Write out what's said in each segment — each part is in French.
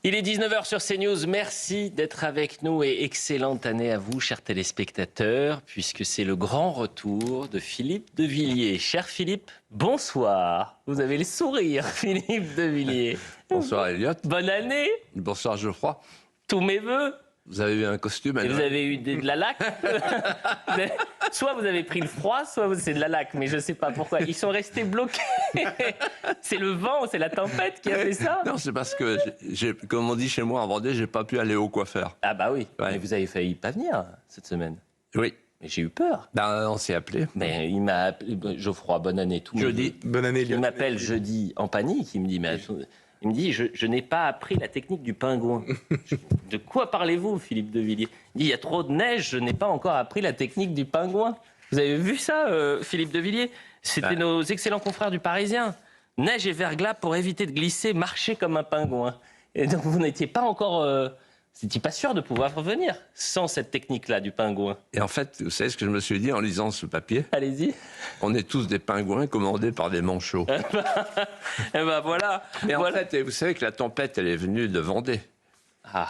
Il est 19h sur CNews, merci d'être avec nous et excellente année à vous, chers téléspectateurs, puisque c'est le grand retour de Philippe de Villiers. Cher Philippe, bonsoir. Vous avez le sourire, Philippe de Villiers. Bonsoir Elliot. Bonne année. Bonsoir Geoffroy. Tous mes vœux. Vous avez eu un costume à Et vous Noël. avez eu de la laque. Soit vous avez pris le froid, soit c'est de la laque, mais je ne sais pas pourquoi. Ils sont restés bloqués. C'est le vent, c'est la tempête qui a fait ça. Non, c'est parce que, comme on dit chez moi en Vendée, j'ai pas pu aller au coiffeur. Ah bah oui, Ouais. mais vous avez failli pas venir cette semaine. Oui. Mais j'ai eu peur. Ben, on s'est appelé. Mais il m'a appelé, Geoffroy, bonne année, tout. Jeudi. Bonne année, Il m'appelle jeudi en panique. Il me dit, mais attends, il me dit, je n'ai pas appris la technique du pingouin. De quoi parlez-vous, Philippe de Villiers? Il dit, il y a trop de neige, je n'ai pas encore appris la technique du pingouin. Vous avez vu ça, Philippe de Villiers? C'était nos excellents confrères du Parisien. Neige et verglas pour éviter de glisser, marcher comme un pingouin. Et donc vous n'étiez pas encore, vous n'étiez pas sûr de pouvoir revenir sans cette technique-là du pingouin. Et en fait, vous savez ce que je me suis dit en lisant ce papier? Allez-y. On est tous des pingouins commandés par des manchots. Eh ben voilà. Mais en Voilà. fait, vous savez que la tempête, elle est venue de Vendée. Ah.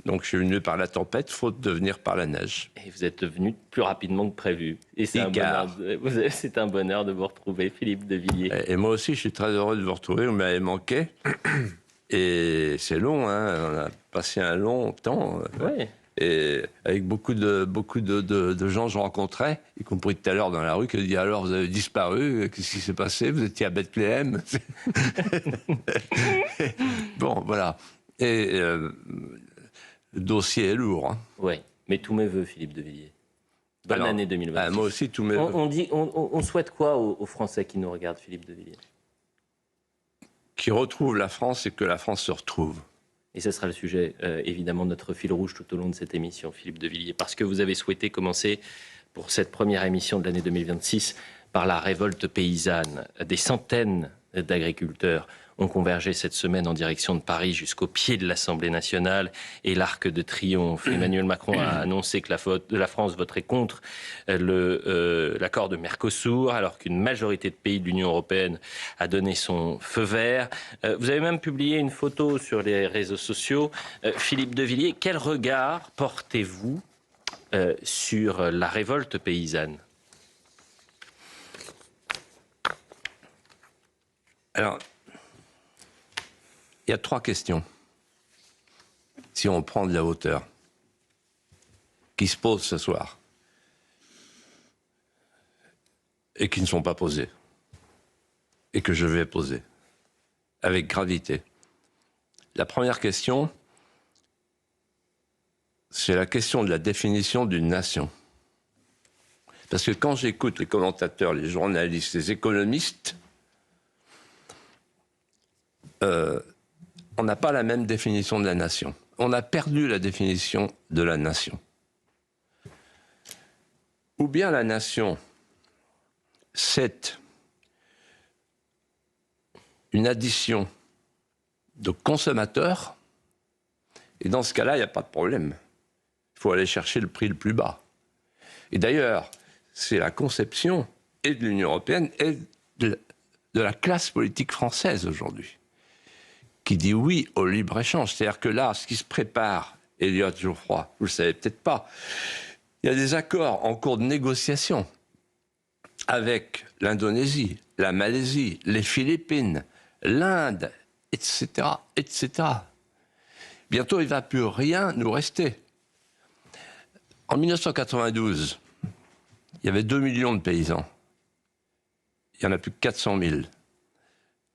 Donc je suis venu par la tempête, faute de venir par la neige. Et vous êtes venu plus rapidement que prévu. Et c'est c'est un bonheur de vous retrouver, Philippe de Villiers. Et moi aussi, je suis très heureux de vous retrouver. Vous m'avez manqué. Et c'est long, hein. On a passé un long temps. Oui. Et avec beaucoup de gens que je rencontrais, y compris tout à l'heure dans la rue, qui disaient alors vous avez disparu, qu'est-ce qui s'est passé? Vous étiez à Bethléem. Bon, voilà. Et le dossier est lourd. Hein. Oui. Mais tous mes voeux, Philippe de Villiers. Bonne Alors, année 2026. moi aussi, tous mes... On souhaite quoi aux Français qui nous regardent, Philippe de Villiers? Qui retrouvent la France et que la France se retrouve. Et ce sera le sujet, évidemment, de notre fil rouge tout au long de cette émission, Philippe de Villiers. Parce que vous avez souhaité commencer, pour cette première émission de l'année 2026, par la révolte paysanne. Des centaines d'agriculteurs ont convergé cette semaine en direction de Paris jusqu'au pied de l'Assemblée nationale et l'Arc de Triomphe. Emmanuel Macron a annoncé que la France voterait contre l'accord de Mercosur, alors qu'une majorité de pays de l'Union européenne a donné son feu vert. Vous avez même publié une photo sur les réseaux sociaux. Philippe de Villiers, quel regard portez-vous sur la révolte paysanne? Alors, il y a 3 questions, si on prend de la hauteur, qui se posent ce soir, et qui ne sont pas posées, et que je vais poser, avec gravité. La première question, c'est la question de la définition d'une nation. Parce que quand j'écoute les commentateurs, les journalistes, les économistes, on n'a pas la même définition de la nation. On a perdu la définition de la nation. Ou bien la nation, c'est une addition de consommateurs, et dans ce cas-là, il n'y a pas de problème. Il faut aller chercher le prix le plus bas. Et d'ailleurs, c'est la conception et de l'Union européenne et de la classe politique française aujourd'hui, qui dit oui au libre-échange. C'est-à-dire que là, ce qui se prépare, Elliot, Geoffroy, vous ne le savez peut-être pas, il y a des accords en cours de négociation avec l'Indonésie, la Malaisie, les Philippines, l'Inde, etc., etc. Bientôt, il ne va plus rien nous rester. En 1992, il y avait 2 millions de paysans. Il n'y en a plus que 400 000.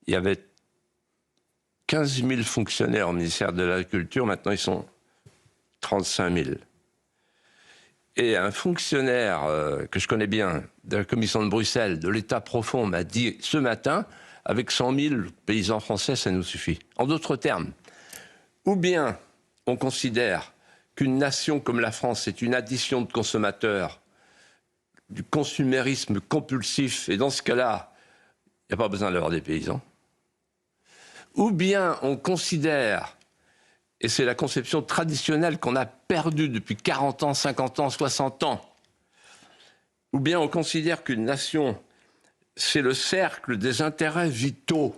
Il y avait 15 000 fonctionnaires au ministère de l'Agriculture, maintenant ils sont 35 000. Et un fonctionnaire que je connais bien, de la commission de Bruxelles, de l'État profond, m'a dit ce matin, avec 100 000 paysans français, ça nous suffit. En d'autres termes, ou bien on considère qu'une nation comme la France est une addition de consommateurs, du consumérisme compulsif, et dans ce cas-là, il n'y a pas besoin d'avoir des paysans. Ou bien on considère, et c'est la conception traditionnelle qu'on a perdue depuis 40 ans, 50 ans, 60 ans, ou bien on considère qu'une nation, c'est le cercle des intérêts vitaux.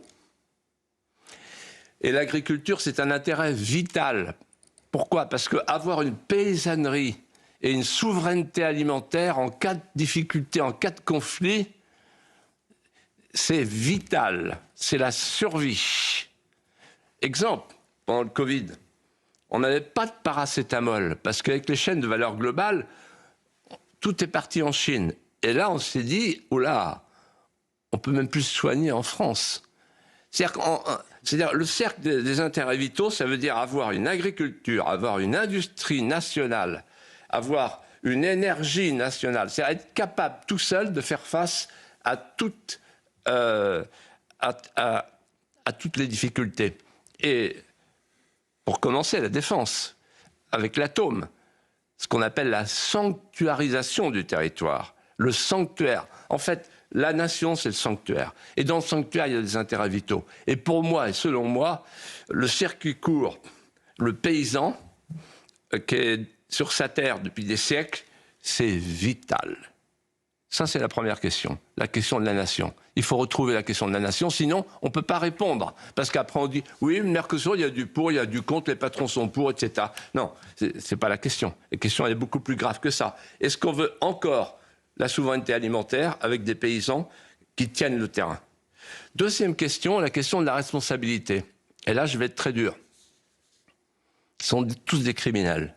Et l'agriculture, c'est un intérêt vital. Pourquoi? Parce qu'avoir une paysannerie et une souveraineté alimentaire en cas de difficulté, en cas de conflit, c'est vital. C'est la survie. Exemple, pendant le Covid, on n'avait pas de paracétamol parce qu'avec les chaînes de valeur globale, tout est parti en Chine. Et là, on s'est dit, oh là, on peut même plus se soigner en France. C'est-à-dire le cercle des intérêts vitaux, ça veut dire avoir une agriculture, avoir une industrie nationale, avoir une énergie nationale. C'est-à-dire être capable tout seul de faire face à toutes les difficultés. Et pour commencer, la défense, avec l'atome, ce qu'on appelle la sanctuarisation du territoire, le sanctuaire. En fait, la nation, c'est le sanctuaire. Et dans le sanctuaire, il y a des intérêts vitaux. Et pour moi, et selon moi, le circuit court, le paysan, qui est sur sa terre depuis des siècles, c'est vital. Ça, c'est la première question, la question de la nation. Il faut retrouver la question de la nation, sinon on ne peut pas répondre. Parce qu'après on dit, oui, le Mercosur, il y a du pour, il y a du contre, les patrons sont pour, etc. Non, ce n'est pas la question. La question, elle est beaucoup plus grave que ça. Est-ce qu'on veut encore la souveraineté alimentaire avec des paysans qui tiennent le terrain? Deuxième question, la question de la responsabilité. Et là, je vais être très dur. Ils sont tous des criminels.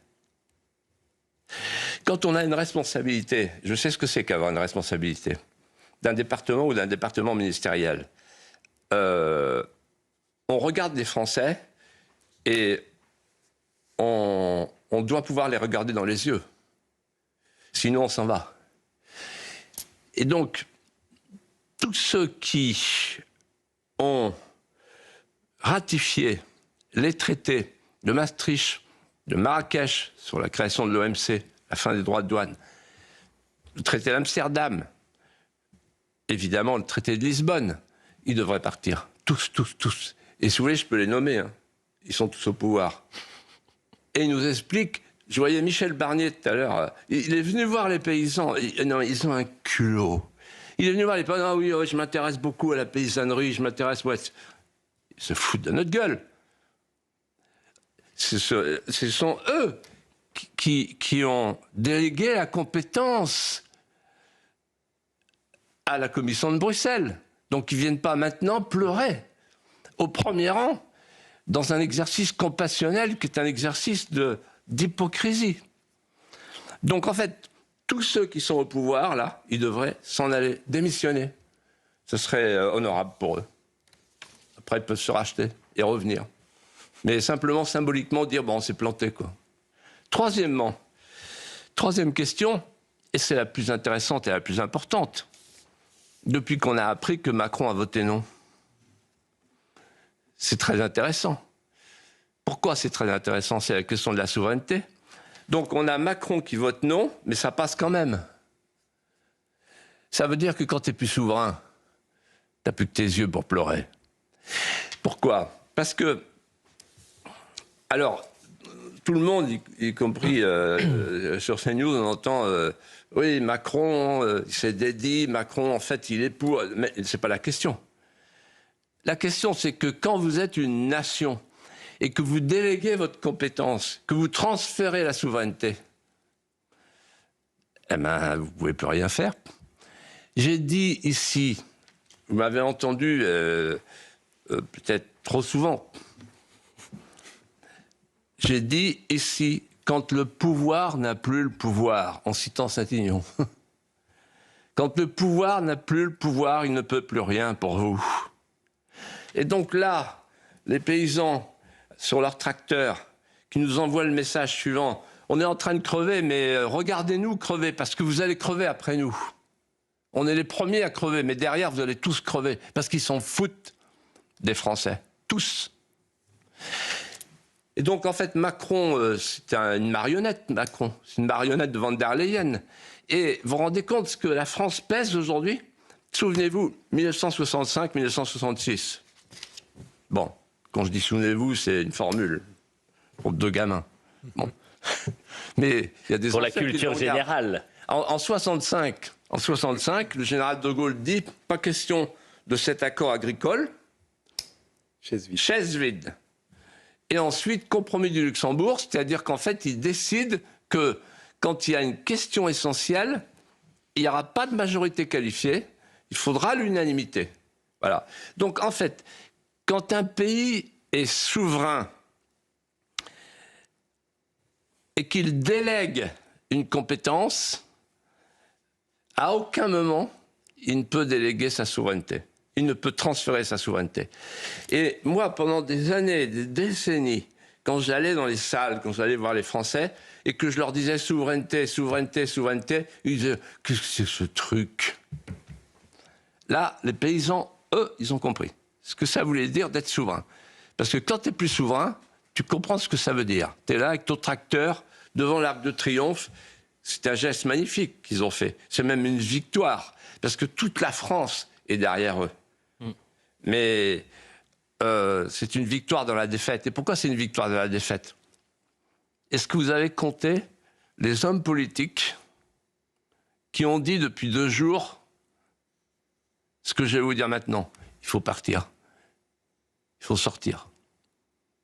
Quand on a une responsabilité, je sais ce que c'est qu'avoir une responsabilité, d'un département ou d'un département ministériel, on regarde les Français et on doit pouvoir les regarder dans les yeux. Sinon, on s'en va. Et donc, tous ceux qui ont ratifié les traités de Maastricht, de Marrakech sur la création de l'OMC, la fin des droits de douane, le traité d'Amsterdam, évidemment le traité de Lisbonne, ils devraient partir. Tous, tous, tous. Et si vous voulez, je peux les nommer. Hein. Ils sont tous au pouvoir. Et ils nous expliquent, je voyais Michel Barnier tout à l'heure, il est venu voir les paysans. Non, ils ont un culot. Il est venu voir les paysans, ah oui, oh, je m'intéresse beaucoup à la paysannerie, je m'intéresse... Ouais. Ils se foutent de notre gueule. Ce sont eux qui ont délégué la compétence à la Commission de Bruxelles. Donc ils ne viennent pas maintenant pleurer au premier rang dans un exercice compassionnel qui est un exercice d'hypocrisie. Donc en fait, tous ceux qui sont au pouvoir, là, ils devraient s'en aller, démissionner. Ce serait honorable pour eux. Après, ils peuvent se racheter et revenir. Mais simplement, symboliquement, dire, bon, on s'est planté, quoi. Troisième question, et c'est la plus intéressante et la plus importante, depuis qu'on a appris que Macron a voté non. C'est très intéressant. Pourquoi c'est très intéressant? C'est la question de la souveraineté. Donc on a Macron qui vote non, mais ça passe quand même. Ça veut dire que quand tu n'es plus souverain, tu n'as plus que tes yeux pour pleurer. Pourquoi? Parce que, alors, tout le monde, y compris sur CNews, on entend oui, Macron, c'est dédié, Macron, en fait, il est pour. Mais ce n'est pas la question. La question, c'est que quand vous êtes une nation et que vous déléguez votre compétence, que vous transférez la souveraineté, eh ben, vous ne pouvez plus rien faire. J'ai dit ici, vous m'avez entendu peut-être trop souvent, j'ai dit ici, quand le pouvoir n'a plus le pouvoir, en citant Saint-Ignon, quand le pouvoir n'a plus le pouvoir, il ne peut plus rien pour vous. Et donc là, les paysans, sur leurs tracteurs, qui nous envoient le message suivant, on est en train de crever, mais regardez-nous crever, parce que vous allez crever après nous. On est les premiers à crever, mais derrière, vous allez tous crever, parce qu'ils s'en foutent des Français. Tous. Et donc, en fait, Macron, c'est une marionnette, Macron. C'est une marionnette de Van der Leyen. Et vous vous rendez compte ce que la France pèse aujourd'hui? Souvenez-vous, 1965-1966. Bon, quand je dis souvenez-vous, c'est une formule pour deux gamins. Bon. Mais il y a des pour la culture générale. En 65, le général de Gaulle dit pas question de cet accord agricole. Chaise vide. Et ensuite, compromis du Luxembourg, c'est-à-dire qu'en fait, ils décident que quand il y a une question essentielle, il n'y aura pas de majorité qualifiée, il faudra l'unanimité. Voilà. Donc en fait, quand un pays est souverain et qu'il délègue une compétence, à aucun moment, il ne peut déléguer sa souveraineté. Il ne peut transférer sa souveraineté. Et moi, pendant des années, des décennies, quand j'allais dans les salles, quand j'allais voir les Français, et que je leur disais souveraineté, souveraineté, souveraineté, ils disaient « Qu'est-ce que c'est ce truc ?» Là, les paysans, eux, ils ont compris ce que ça voulait dire d'être souverain. Parce que quand tu es plus souverain, tu comprends ce que ça veut dire. Tu es là avec ton tracteur, devant l'Arc de Triomphe. C'est un geste magnifique qu'ils ont fait. C'est même une victoire. Parce que toute la France est derrière eux. Mais c'est une victoire dans la défaite. Et pourquoi c'est une victoire dans la défaite? Est-ce que vous avez compté les hommes politiques qui ont dit depuis 2 jours ce que je vais vous dire maintenant? Il faut partir. Il faut sortir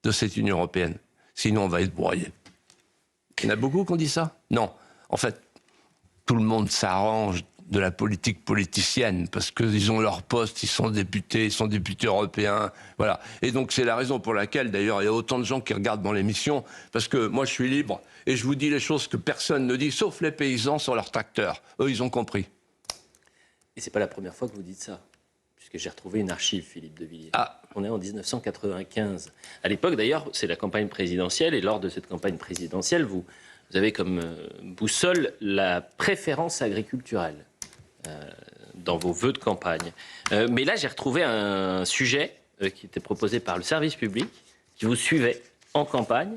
de cette Union européenne. Sinon, on va être broyé. Il y en a beaucoup qui ont dit ça? Non. En fait, tout le monde s'arrange de la politique politicienne parce qu'ils ont leur poste, ils sont députés européens, voilà. Et donc c'est la raison pour laquelle, d'ailleurs, il y a autant de gens qui regardent dans l'émission, parce que moi je suis libre et je vous dis les choses que personne ne dit, sauf les paysans sur leurs tracteurs. Eux, ils ont compris. Et c'est pas la première fois que vous dites ça, puisque j'ai retrouvé une archive, Philippe de Villiers. Ah. On est en 1995. À l'époque, d'ailleurs, c'est la campagne présidentielle, et lors de cette campagne présidentielle, vous avez comme boussole la préférence agriculturelle dans vos vœux de campagne. Mais là, j'ai retrouvé un sujet qui était proposé par le service public, qui vous suivait en campagne.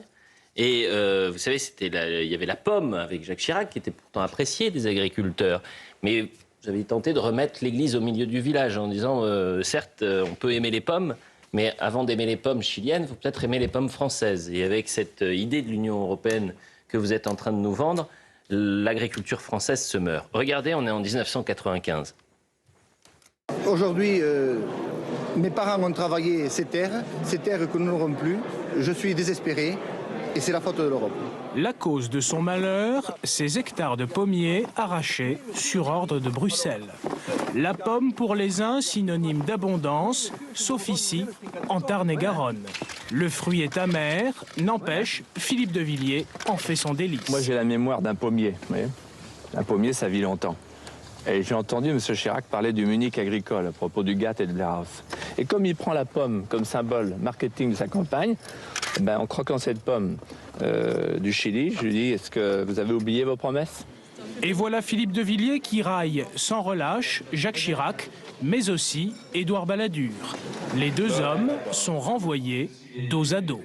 Et vous savez, il y avait la pomme avec Jacques Chirac, qui était pourtant appréciée des agriculteurs. Mais vous avez tenté de remettre l'église au milieu du village en disant, certes, on peut aimer les pommes, mais avant d'aimer les pommes chiliennes, il faut peut-être aimer les pommes françaises. Et avec cette idée de l'Union européenne que vous êtes en train de nous vendre, l'agriculture française se meurt. Regardez, on est en 1995. Aujourd'hui, mes parents ont travaillé ces terres que nous n'aurons plus. Je suis désespéré et c'est la faute de l'Europe. La cause de son malheur, ces hectares de pommiers arrachés sur ordre de Bruxelles. La pomme pour les uns, synonyme d'abondance, sauf ici, en Tarn-et-Garonne. Le fruit est amer, n'empêche, Philippe de Villiers en fait son délice. Moi j'ai la mémoire d'un pommier, vous voyez. Un pommier, ça vit longtemps. Et j'ai entendu M. Chirac parler du Munich agricole à propos du GATT et de l'Erhaus. Et comme il prend la pomme comme symbole marketing de sa campagne, ben, en croquant cette pomme du Chili, je lui dis, est-ce que vous avez oublié vos promesses? Et voilà Philippe de Villiers qui raille sans relâche Jacques Chirac, mais aussi Édouard Balladur. Les 2 hommes sont renvoyés dos à dos.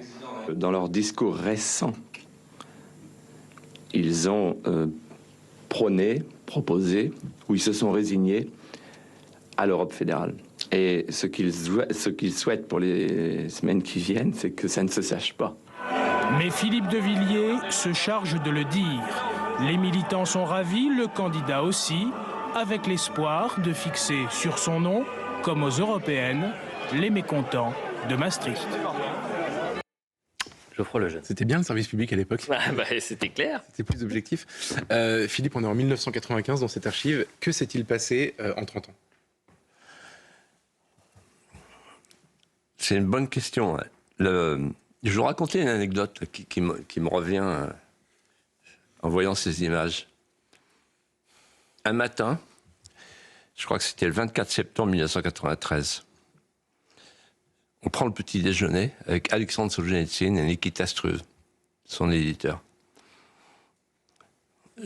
Dans leur discours récent, ils ont proposé, ou ils se sont résignés à l'Europe fédérale. Et ce qu'ils souhaitent pour les semaines qui viennent, c'est que ça ne se sache pas. Mais Philippe de Villiers se charge de le dire. Les militants sont ravis, le candidat aussi, avec l'espoir de fixer sur son nom, comme aux européennes, les mécontents de Maastricht. Geoffroy Lejeune. C'était bien le service public à l'époque. C'était clair. C'était plus objectif. Philippe, on est en 1995 dans cette archive. Que s'est-il passé en 30 ans? C'est une bonne question. Je vais vous raconter une anecdote qui me revient en voyant ces images. Un matin, je crois que c'était le 24 septembre 1993, on prend le petit déjeuner avec Alexandre Solzhenitsyn et Nikita Struve, son éditeur.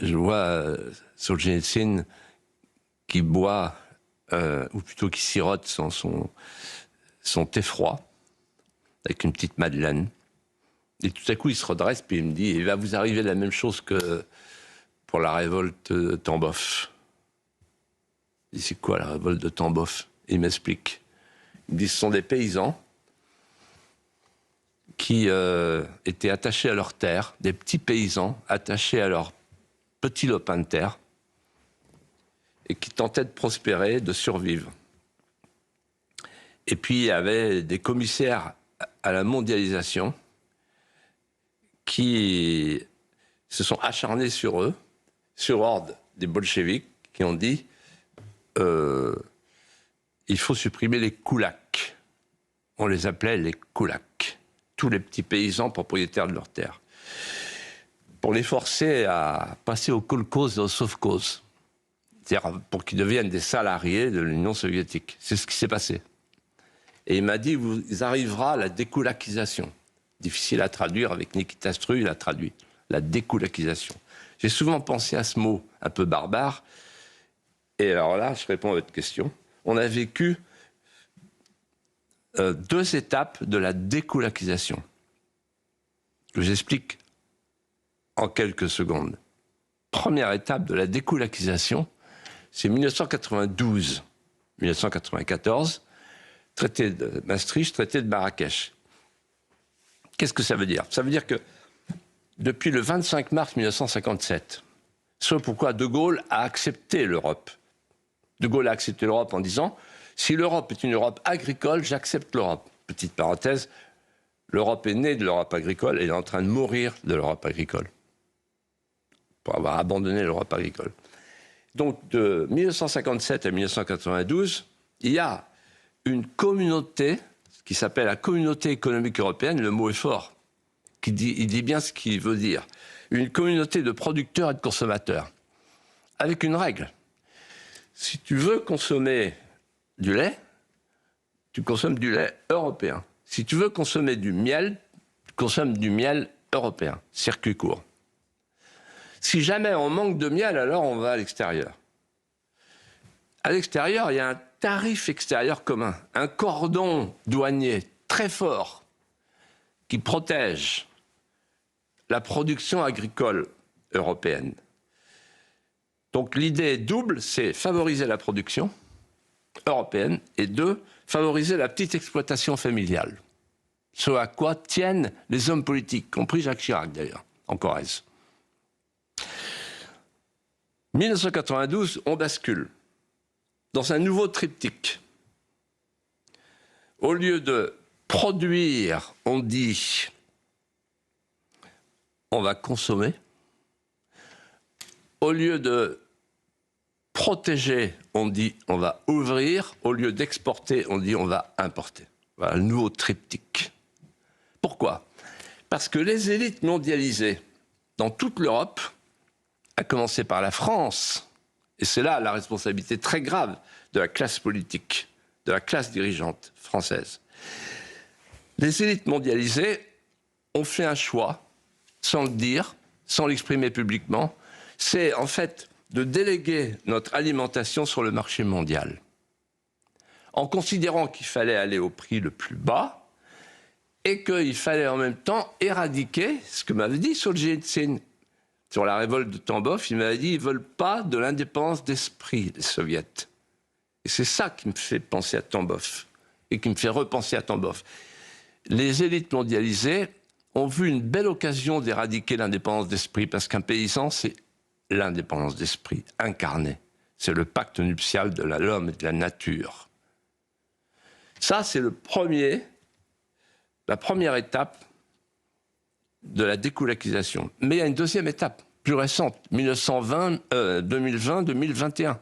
Je vois Solzhenitsyn qui boit, ou plutôt qui sirote son thé froid, avec une petite madeleine. Et tout à coup, il se redresse, puis il me dit, il va vous arriver la même chose que pour la révolte de Tambov. Je dis, c'est quoi la révolte de Tambov? Il m'explique. Il me dit, ce sont des paysans qui étaient attachés à leurs terres, des petits paysans attachés à leurs petits lopins de terre, et qui tentaient de prospérer, de survivre. Et puis, il y avait des commissaires à la mondialisation qui se sont acharnés sur eux, sur ordre des bolcheviks, qui ont dit il faut supprimer les koulaks. On les appelait les koulaks, tous les petits paysans propriétaires de leurs terres, pour les forcer à passer au kolkhoz et au sovkhoz, c'est-à-dire pour qu'ils deviennent des salariés de l'Union soviétique. C'est ce qui s'est passé. Et il m'a dit, vous arrivera la dékoulakisation. Difficile à traduire, avec Nikita Stru, il a traduit. La dékoulakisation. J'ai souvent pensé à ce mot un peu barbare. Et alors là, je réponds à votre question. On a vécu 2 étapes de la dékoulakisation, que j'explique en quelques secondes. Première étape de la dékoulakisation, c'est 1992, 1994, traité de Maastricht, traité de Marrakech. Qu'est-ce que ça veut dire? Ça veut dire que depuis le 25 mars 1957, ce pourquoi De Gaulle a accepté l'Europe. De Gaulle a accepté l'Europe en disant « Si l'Europe est une Europe agricole, j'accepte l'Europe ». Petite parenthèse, l'Europe est née de l'Europe agricole et elle est en train de mourir de l'Europe agricole, pour avoir abandonné l'Europe agricole. Donc de 1957 à 1992, il y a une communauté qui s'appelle la Communauté économique européenne, le mot est fort, il dit bien ce qu'il veut dire. Une communauté de producteurs et de consommateurs, avec une règle. Si tu veux consommer du lait, tu consommes du lait européen. Si tu veux consommer du miel, tu consommes du miel européen, circuit court. Si jamais on manque de miel, alors on va à l'extérieur. À l'extérieur, il y a un tarif extérieur commun, un cordon douanier très fort qui protège la production agricole européenne. Donc l'idée est double, c'est favoriser la production européenne et 2, favoriser la petite exploitation familiale. Ce à quoi tiennent les hommes politiques, compris Jacques Chirac d'ailleurs, en Corrèze. 1992, on bascule dans un nouveau triptyque. Au lieu de produire, on dit on va consommer. Au lieu de protéger, on dit on va ouvrir. Au lieu d'exporter, on dit on va importer. Voilà le nouveau triptyque. Pourquoi? Parce que les élites mondialisées dans toute l'Europe, à commencer par la France, et c'est là la responsabilité très grave de la classe politique, de la classe dirigeante française. Les élites mondialisées ont fait un choix, sans le dire, sans l'exprimer publiquement, c'est en fait de déléguer notre alimentation sur le marché mondial, en considérant qu'il fallait aller au prix le plus bas et qu'il fallait en même temps éradiquer ce que m'avait dit Solzhenitsyn. Sur la révolte de Tambov, il m'avait dit ils ne veulent pas de l'indépendance d'esprit, les soviets. Et c'est ça qui me fait penser à Tambov, et qui me fait repenser à Tambov. Les élites mondialisées ont vu une belle occasion d'éradiquer l'indépendance d'esprit, parce qu'un paysan, c'est l'indépendance d'esprit incarnée. C'est le pacte nuptial de l'homme et de la nature. Ça, c'est la première étape de la dékoulakisation. Mais il y a une deuxième étape, plus récente, 2020-2021.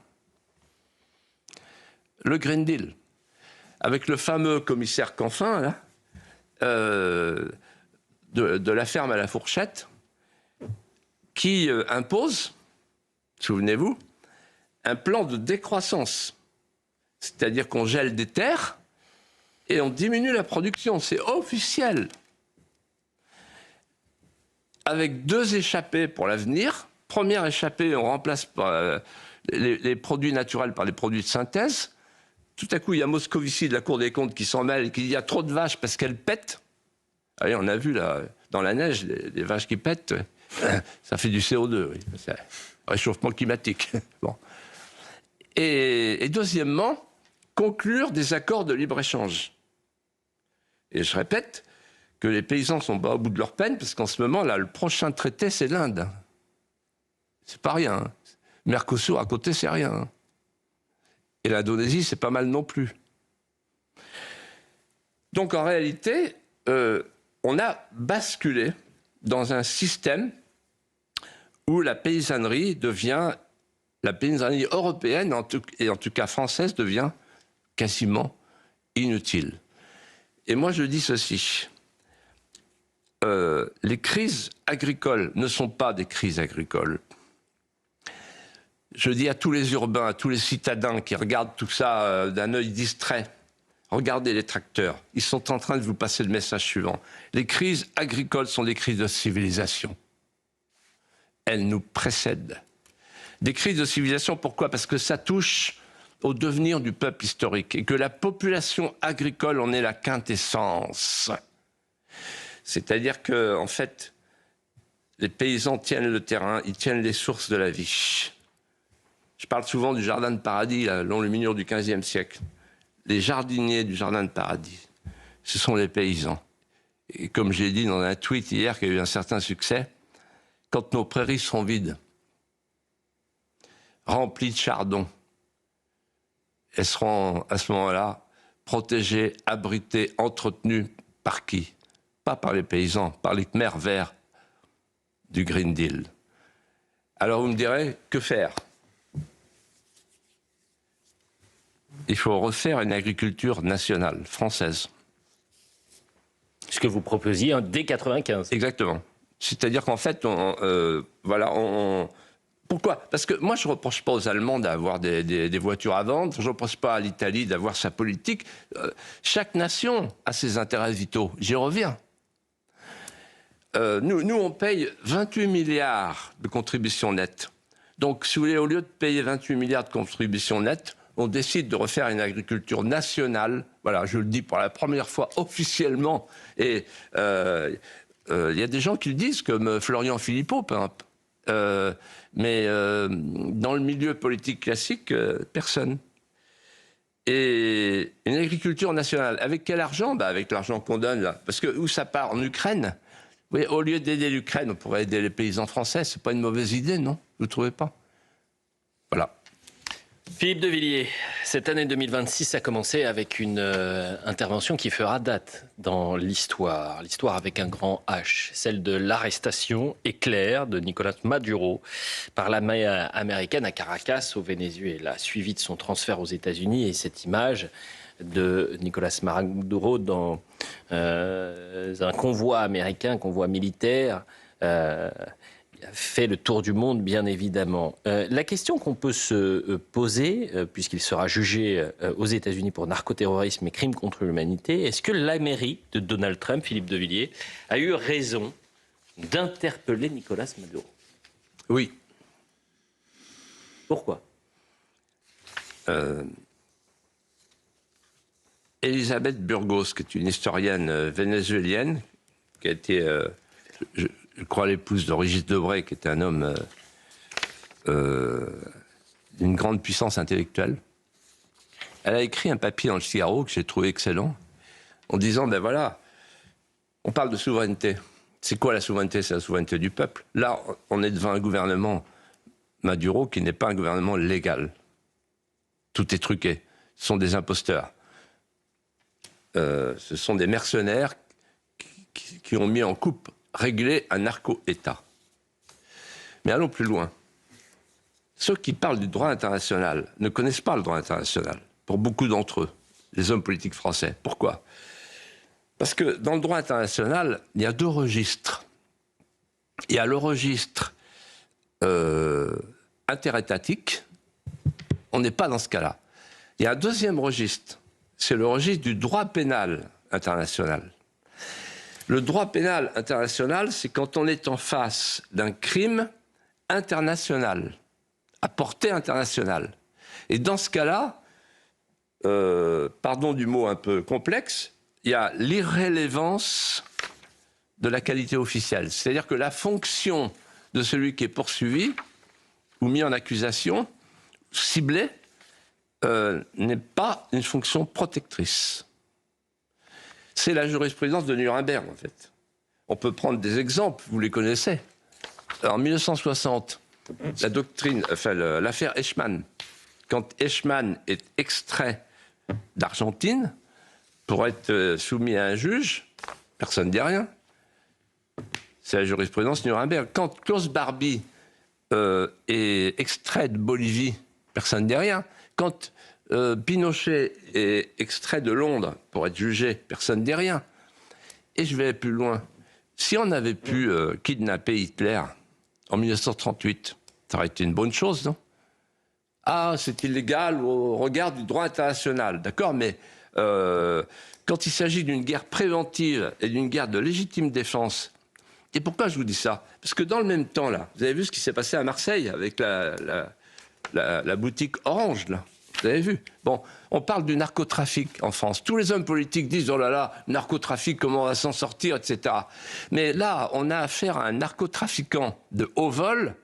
Le Green Deal, avec le fameux commissaire Canfin, là, de la ferme à la fourchette, qui impose, souvenez-vous, un plan de décroissance. C'est-à-dire qu'on gèle des terres et on diminue la production. C'est officiel. Avec 2 échappées pour l'avenir. Première échappée, on remplace les produits naturels par les produits de synthèse. Tout à coup, il y a Moscovici de la Cour des comptes qui s'en mêle et qui dit qu'il y a trop de vaches parce qu'elles pètent. Allez, on a vu là, dans la neige, les vaches qui pètent, ça fait du CO2. Oui. C'est réchauffement climatique. Bon. Et deuxièmement, conclure des accords de libre-échange. Et je répète que les paysans ne sont pas au bout de leur peine, parce qu'en ce moment, là, le prochain traité, c'est l'Inde. C'est pas rien. Hein. Mercosur à côté, c'est rien. Hein. Et l'Indonésie, c'est pas mal non plus. Donc en réalité, on a basculé dans un système où la paysannerie européenne, et en tout cas française, devient quasiment inutile. Et moi, je dis ceci. Les crises agricoles ne sont pas des crises agricoles. Je dis à tous les urbains, à tous les citadins qui regardent tout ça d'un œil distrait, regardez les tracteurs. Ils sont en train de vous passer le message suivant. Les crises agricoles sont des crises de civilisation. Elles nous précèdent. Des crises de civilisation, pourquoi? Parce que ça touche au devenir du peuple historique et que la population agricole en est la quintessence. C'est-à-dire que, en fait, les paysans tiennent le terrain, ils tiennent les sources de la vie. Je parle souvent du jardin de paradis, là, long le milieu du XVe siècle. Les jardiniers du jardin de paradis, ce sont les paysans. Et comme j'ai dit dans un tweet hier qui a eu un certain succès, quand nos prairies seront vides, remplies de chardons, elles seront à ce moment-là protégées, abritées, entretenues par qui? Pas par les paysans, par les Khmers verts du Green Deal. Alors vous me direz, que faire? Il faut refaire une agriculture nationale, française. Ce que vous proposiez dès 95. Exactement. C'est-à-dire qu'en fait, pourquoi? Parce que moi, je ne reproche pas aux Allemands d'avoir des voitures à vendre, je ne reproche pas à l'Italie d'avoir sa politique. Chaque nation a ses intérêts vitaux. J'y reviens. Nous, on paye 28 milliards de contributions nettes. Donc, si vous voulez, au lieu de payer 28 milliards de contributions nettes, on décide de refaire une agriculture nationale. Voilà, je le dis pour la première fois officiellement. Et il y a des gens qui le disent, comme Florian Philippot, mais dans le milieu politique classique, personne. Et une agriculture nationale, avec quel argent? Avec l'argent qu'on donne là. Parce que où ça part? En Ukraine. Oui, au lieu d'aider l'Ukraine, on pourrait aider les paysans français. C'est pas une mauvaise idée, non? Vous ne trouvez pas? Voilà. Philippe de Villiers, cette année 2026 a commencé avec une intervention qui fera date dans l'histoire. L'histoire avec un grand H, celle de l'arrestation éclair de Nicolás Maduro par l'armée américaine à Caracas, au Venezuela, suivi de son transfert aux États-Unis. Et cette image de Nicolás Maduro dans un convoi américain, un convoi militaire, fait le tour du monde, bien évidemment. La question qu'on peut se poser, puisqu'il sera jugé aux États-Unis pour narcoterrorisme et crimes contre l'humanité, est-ce que l'Amérique de Donald Trump, Philippe de Villiers, a eu raison d'interpeller Nicolás Maduro? Oui. Pourquoi? Elisabeth Burgos, qui est une historienne vénézuélienne, qui a été, je crois, l'épouse de Régis Debray, qui était un homme d'une grande puissance intellectuelle. Elle a écrit un papier dans le Figaro que j'ai trouvé excellent, en disant, ben voilà, on parle de souveraineté. C'est quoi la souveraineté? C'est la souveraineté du peuple. Là, on est devant un gouvernement Maduro qui n'est pas un gouvernement légal. Tout est truqué. Ce sont des imposteurs. Ce sont des mercenaires qui ont mis en coupe réglée un narco-État. Mais allons plus loin. Ceux qui parlent du droit international ne connaissent pas le droit international, pour beaucoup d'entre eux, les hommes politiques français. Pourquoi? Parce que dans le droit international, il y a deux registres. Il y a le registre interétatique. On n'est pas dans ce cas-là. Il y a un deuxième registre. C'est le registre du droit pénal international. Le droit pénal international, c'est quand on est en face d'un crime international, à portée internationale. Et dans ce cas-là, pardon du mot un peu complexe, il y a l'irrélévance de la qualité officielle. C'est-à-dire que la fonction de celui qui est poursuivi ou mis en accusation, ciblé, n'est pas une fonction protectrice. C'est la jurisprudence de Nuremberg, en fait. On peut prendre des exemples, vous les connaissez. En 1960, la doctrine, l'affaire Eichmann, quand Eichmann est extrait d'Argentine, pour être soumis à un juge, personne ne dit rien. C'est la jurisprudence Nuremberg. Quand Klaus Barbie est extrait de Bolivie, personne ne dit rien. Quand Pinochet est extrait de Londres pour être jugé, personne ne dit rien. Et je vais aller plus loin. Si on avait pu kidnapper Hitler en 1938, ça aurait été une bonne chose, non? Ah, c'est illégal au regard du droit international, d'accord, mais quand il s'agit d'une guerre préventive et d'une guerre de légitime défense, et pourquoi je vous dis ça? Parce que dans le même temps, là, vous avez vu ce qui s'est passé à Marseille avec la boutique Orange, là. Vous avez vu? Bon, on parle du narcotrafic en France. Tous les hommes politiques disent « Oh là là, narcotrafic, comment on va s'en sortir, etc. » Mais là, on a affaire à un narcotrafiquant de haut vol.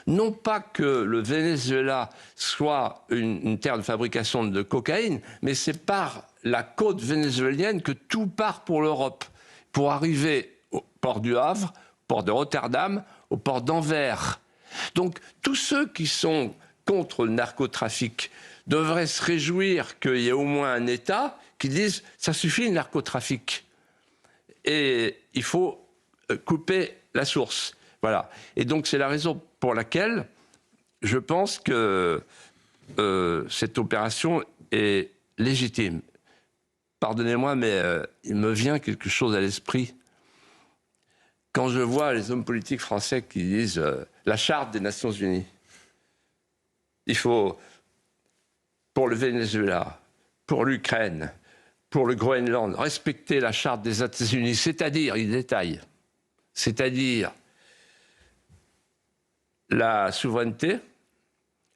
Non pas que le Venezuela soit une terre de fabrication de cocaïne, mais c'est par la côte vénézuélienne que tout part pour l'Europe, pour arriver au port du Havre, au port de Rotterdam, au port d'Anvers. Donc tous ceux qui sont contre le narcotrafic devraient se réjouir qu'il y ait au moins un État qui dise « ça suffit le narcotrafic ». Et il faut couper la source. Voilà. Et donc c'est la raison pour laquelle je pense que cette opération est légitime. Pardonnez-moi, mais il me vient quelque chose à l'esprit. Quand je vois les hommes politiques français qui disent la Charte des Nations Unies, il faut, pour le Venezuela, pour l'Ukraine, pour le Groenland, respecter la Charte des Nations Unies, c'est-à-dire, il détaille, c'est-à-dire la souveraineté,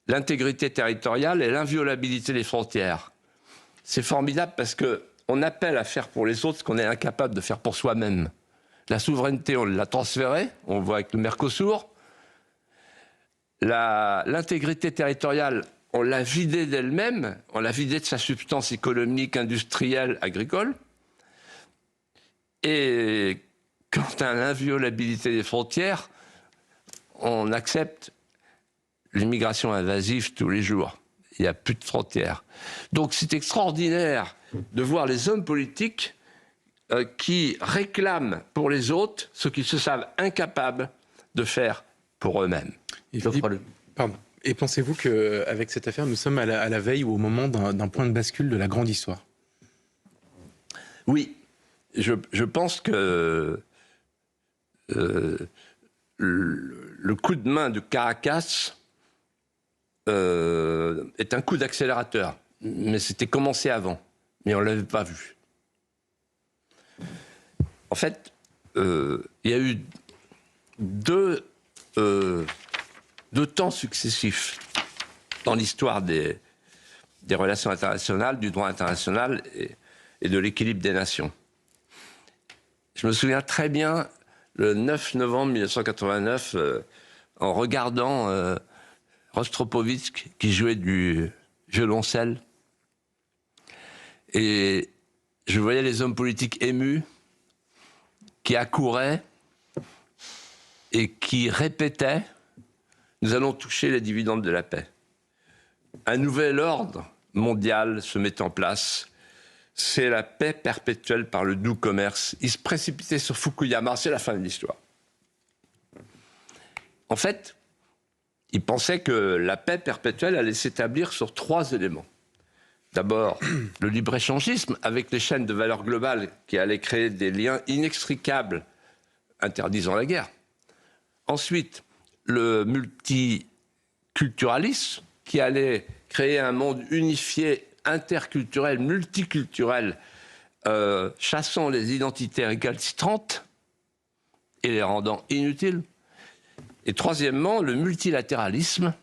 l'intégrité territoriale et l'inviolabilité des frontières. C'est formidable parce qu'on appelle à faire pour les autres ce qu'on est incapable de faire pour soi-même. La souveraineté, on l'a transférée, on le voit avec le Mercosur. L'intégrité territoriale, on l'a vidée d'elle-même, on l'a vidée de sa substance économique, industrielle, agricole. Et quant à l'inviolabilité des frontières, on accepte l'immigration invasive tous les jours. Il n'y a plus de frontières. Donc c'est extraordinaire de voir les hommes politiques qui réclament pour les autres ce qu'ils se savent incapables de faire pour eux-mêmes. Et pensez-vous qu'avec cette affaire, nous sommes à la veille ou au moment d'un point de bascule de la grande histoire? Oui, je pense que le coup de main de Caracas est un coup d'accélérateur. Mais c'était commencé avant, mais on ne l'avait pas vu. En fait, il y a eu deux temps successifs dans l'histoire des relations internationales, du droit international et de l'équilibre des nations. Je me souviens très bien, le 9 novembre 1989, en regardant Rostropovitch qui jouait du violoncelle, et je voyais les hommes politiques émus qui accouraient et qui répétaient « Nous allons toucher les dividendes de la paix ». Un nouvel ordre mondial se met en place. C'est la paix perpétuelle par le doux commerce. Il se précipitait sur Fukuyama, c'est la fin de l'histoire. En fait, il pensait que la paix perpétuelle allait s'établir sur 3 éléments. D'abord, le libre-échangisme avec les chaînes de valeur globale qui allaient créer des liens inextricables interdisant la guerre. Ensuite, le multiculturalisme qui allait créer un monde unifié, interculturel, multiculturel, chassant les identités récalcitrantes et les rendant inutiles. Et troisièmement, le multilatéralisme,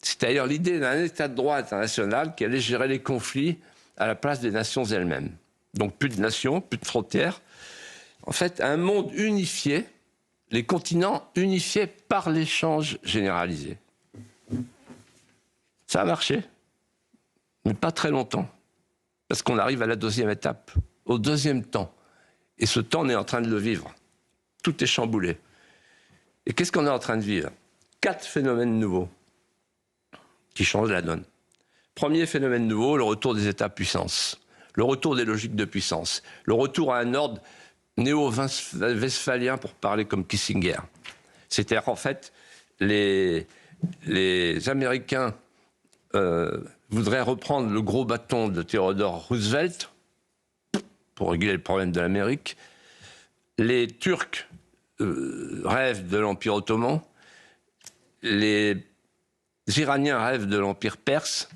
c'est-à-dire l'idée d'un état de droit international qui allait gérer les conflits à la place des nations elles-mêmes. Donc plus de nations, plus de frontières. En fait, un monde unifié, les continents unifiés par l'échange généralisé. Ça a marché, mais pas très longtemps, parce qu'on arrive à la 2e étape, au 2e temps. Et ce temps, on est en train de le vivre. Tout est chamboulé. Et qu'est-ce qu'on est en train de vivre? 4 phénomènes nouveaux qui changent la donne. Premier phénomène nouveau, le retour des États-puissances. le retour des logiques de puissance, le retour à un ordre néo-westphalien, pour parler comme Kissinger. C'est-à-dire, en fait, les Américains voudraient reprendre le gros bâton de Theodore Roosevelt pour régler le problème de l'Amérique. Les Turcs rêvent de l'Empire ottoman. Les Iraniens rêvent de l'Empire perse.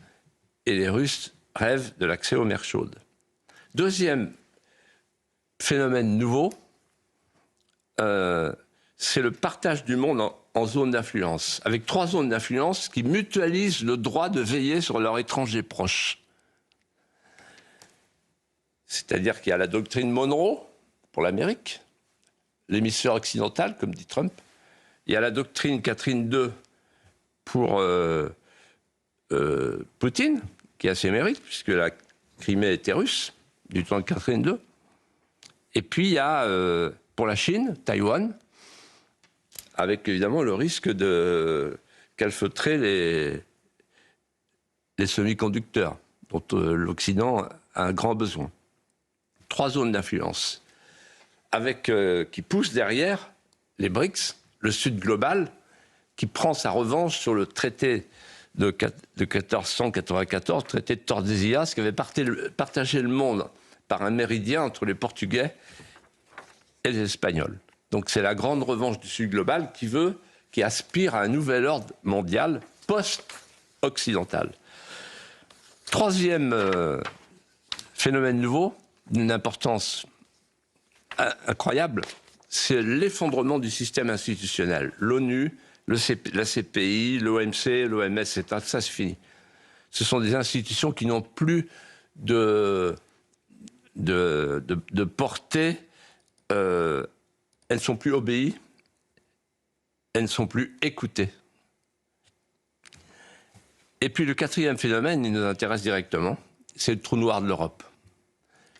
Et les Russes rêvent de l'accès aux mers chaudes. Deuxième phénomène nouveau, c'est le partage du monde en zones d'influence, avec 3 zones d'influence qui mutualisent le droit de veiller sur leurs étrangers proches. C'est-à-dire qu'il y a la doctrine Monroe pour l'Amérique, l'hémisphère occidental, comme dit Trump. Il y a la doctrine Catherine II pour Poutine, qui a ses mérites, puisque la Crimée était russe, du temps de Catherine II. Et puis il y a, pour la Chine, Taïwan, avec évidemment le risque de calfeutrer les semi-conducteurs, dont l'Occident a un grand besoin. 3 zones d'influence, avec qui poussent derrière les BRICS, le Sud global, qui prend sa revanche sur le traité de 1494, traité de Tordesillas, qui avait partagé le monde par un méridien entre les Portugais et les Espagnols. Donc c'est la grande revanche du Sud global qui aspire à un nouvel ordre mondial post-occidental. Troisième phénomène nouveau, d'une importance incroyable, c'est l'effondrement du système institutionnel. L'ONU, la CPI, l'OMC, l'OMS, ça c'est fini. Ce sont des institutions qui n'ont plus de portée, elles ne sont plus obéies, elles ne sont plus écoutées. Et puis le 4e phénomène, il nous intéresse directement, c'est le trou noir de l'Europe.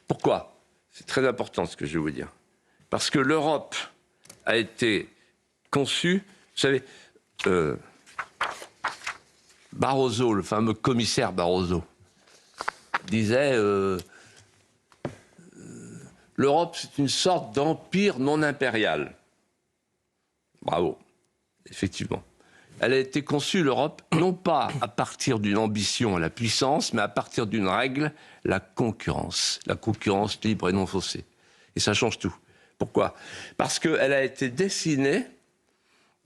Pourquoi ? C'est très important ce que je vais vous dire. Parce que l'Europe a été conçue, vous savez, Barroso, le fameux commissaire Barroso, disait l'Europe, c'est une sorte d'empire non impérial. Bravo, effectivement. Elle a été conçue, l'Europe, non pas à partir d'une ambition à la puissance, mais à partir d'une règle, la concurrence libre et non faussée. Et ça change tout. Pourquoi ? Parce qu'elle a été dessinée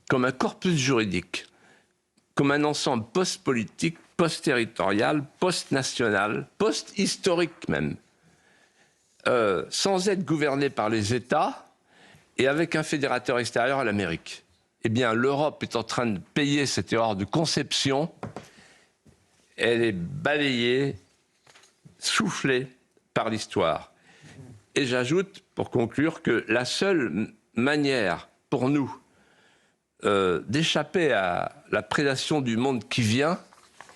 comme un corpus juridique, comme un ensemble post-politique, post-territorial, post-national, post-historique même, sans être gouverné par les États et avec un fédérateur extérieur à l'Amérique. Eh bien, l'Europe est en train de payer cette erreur de conception. Elle est balayée, soufflée par l'histoire. Et j'ajoute, pour conclure, que la seule manière pour nous d'échapper à la prédation du monde qui vient,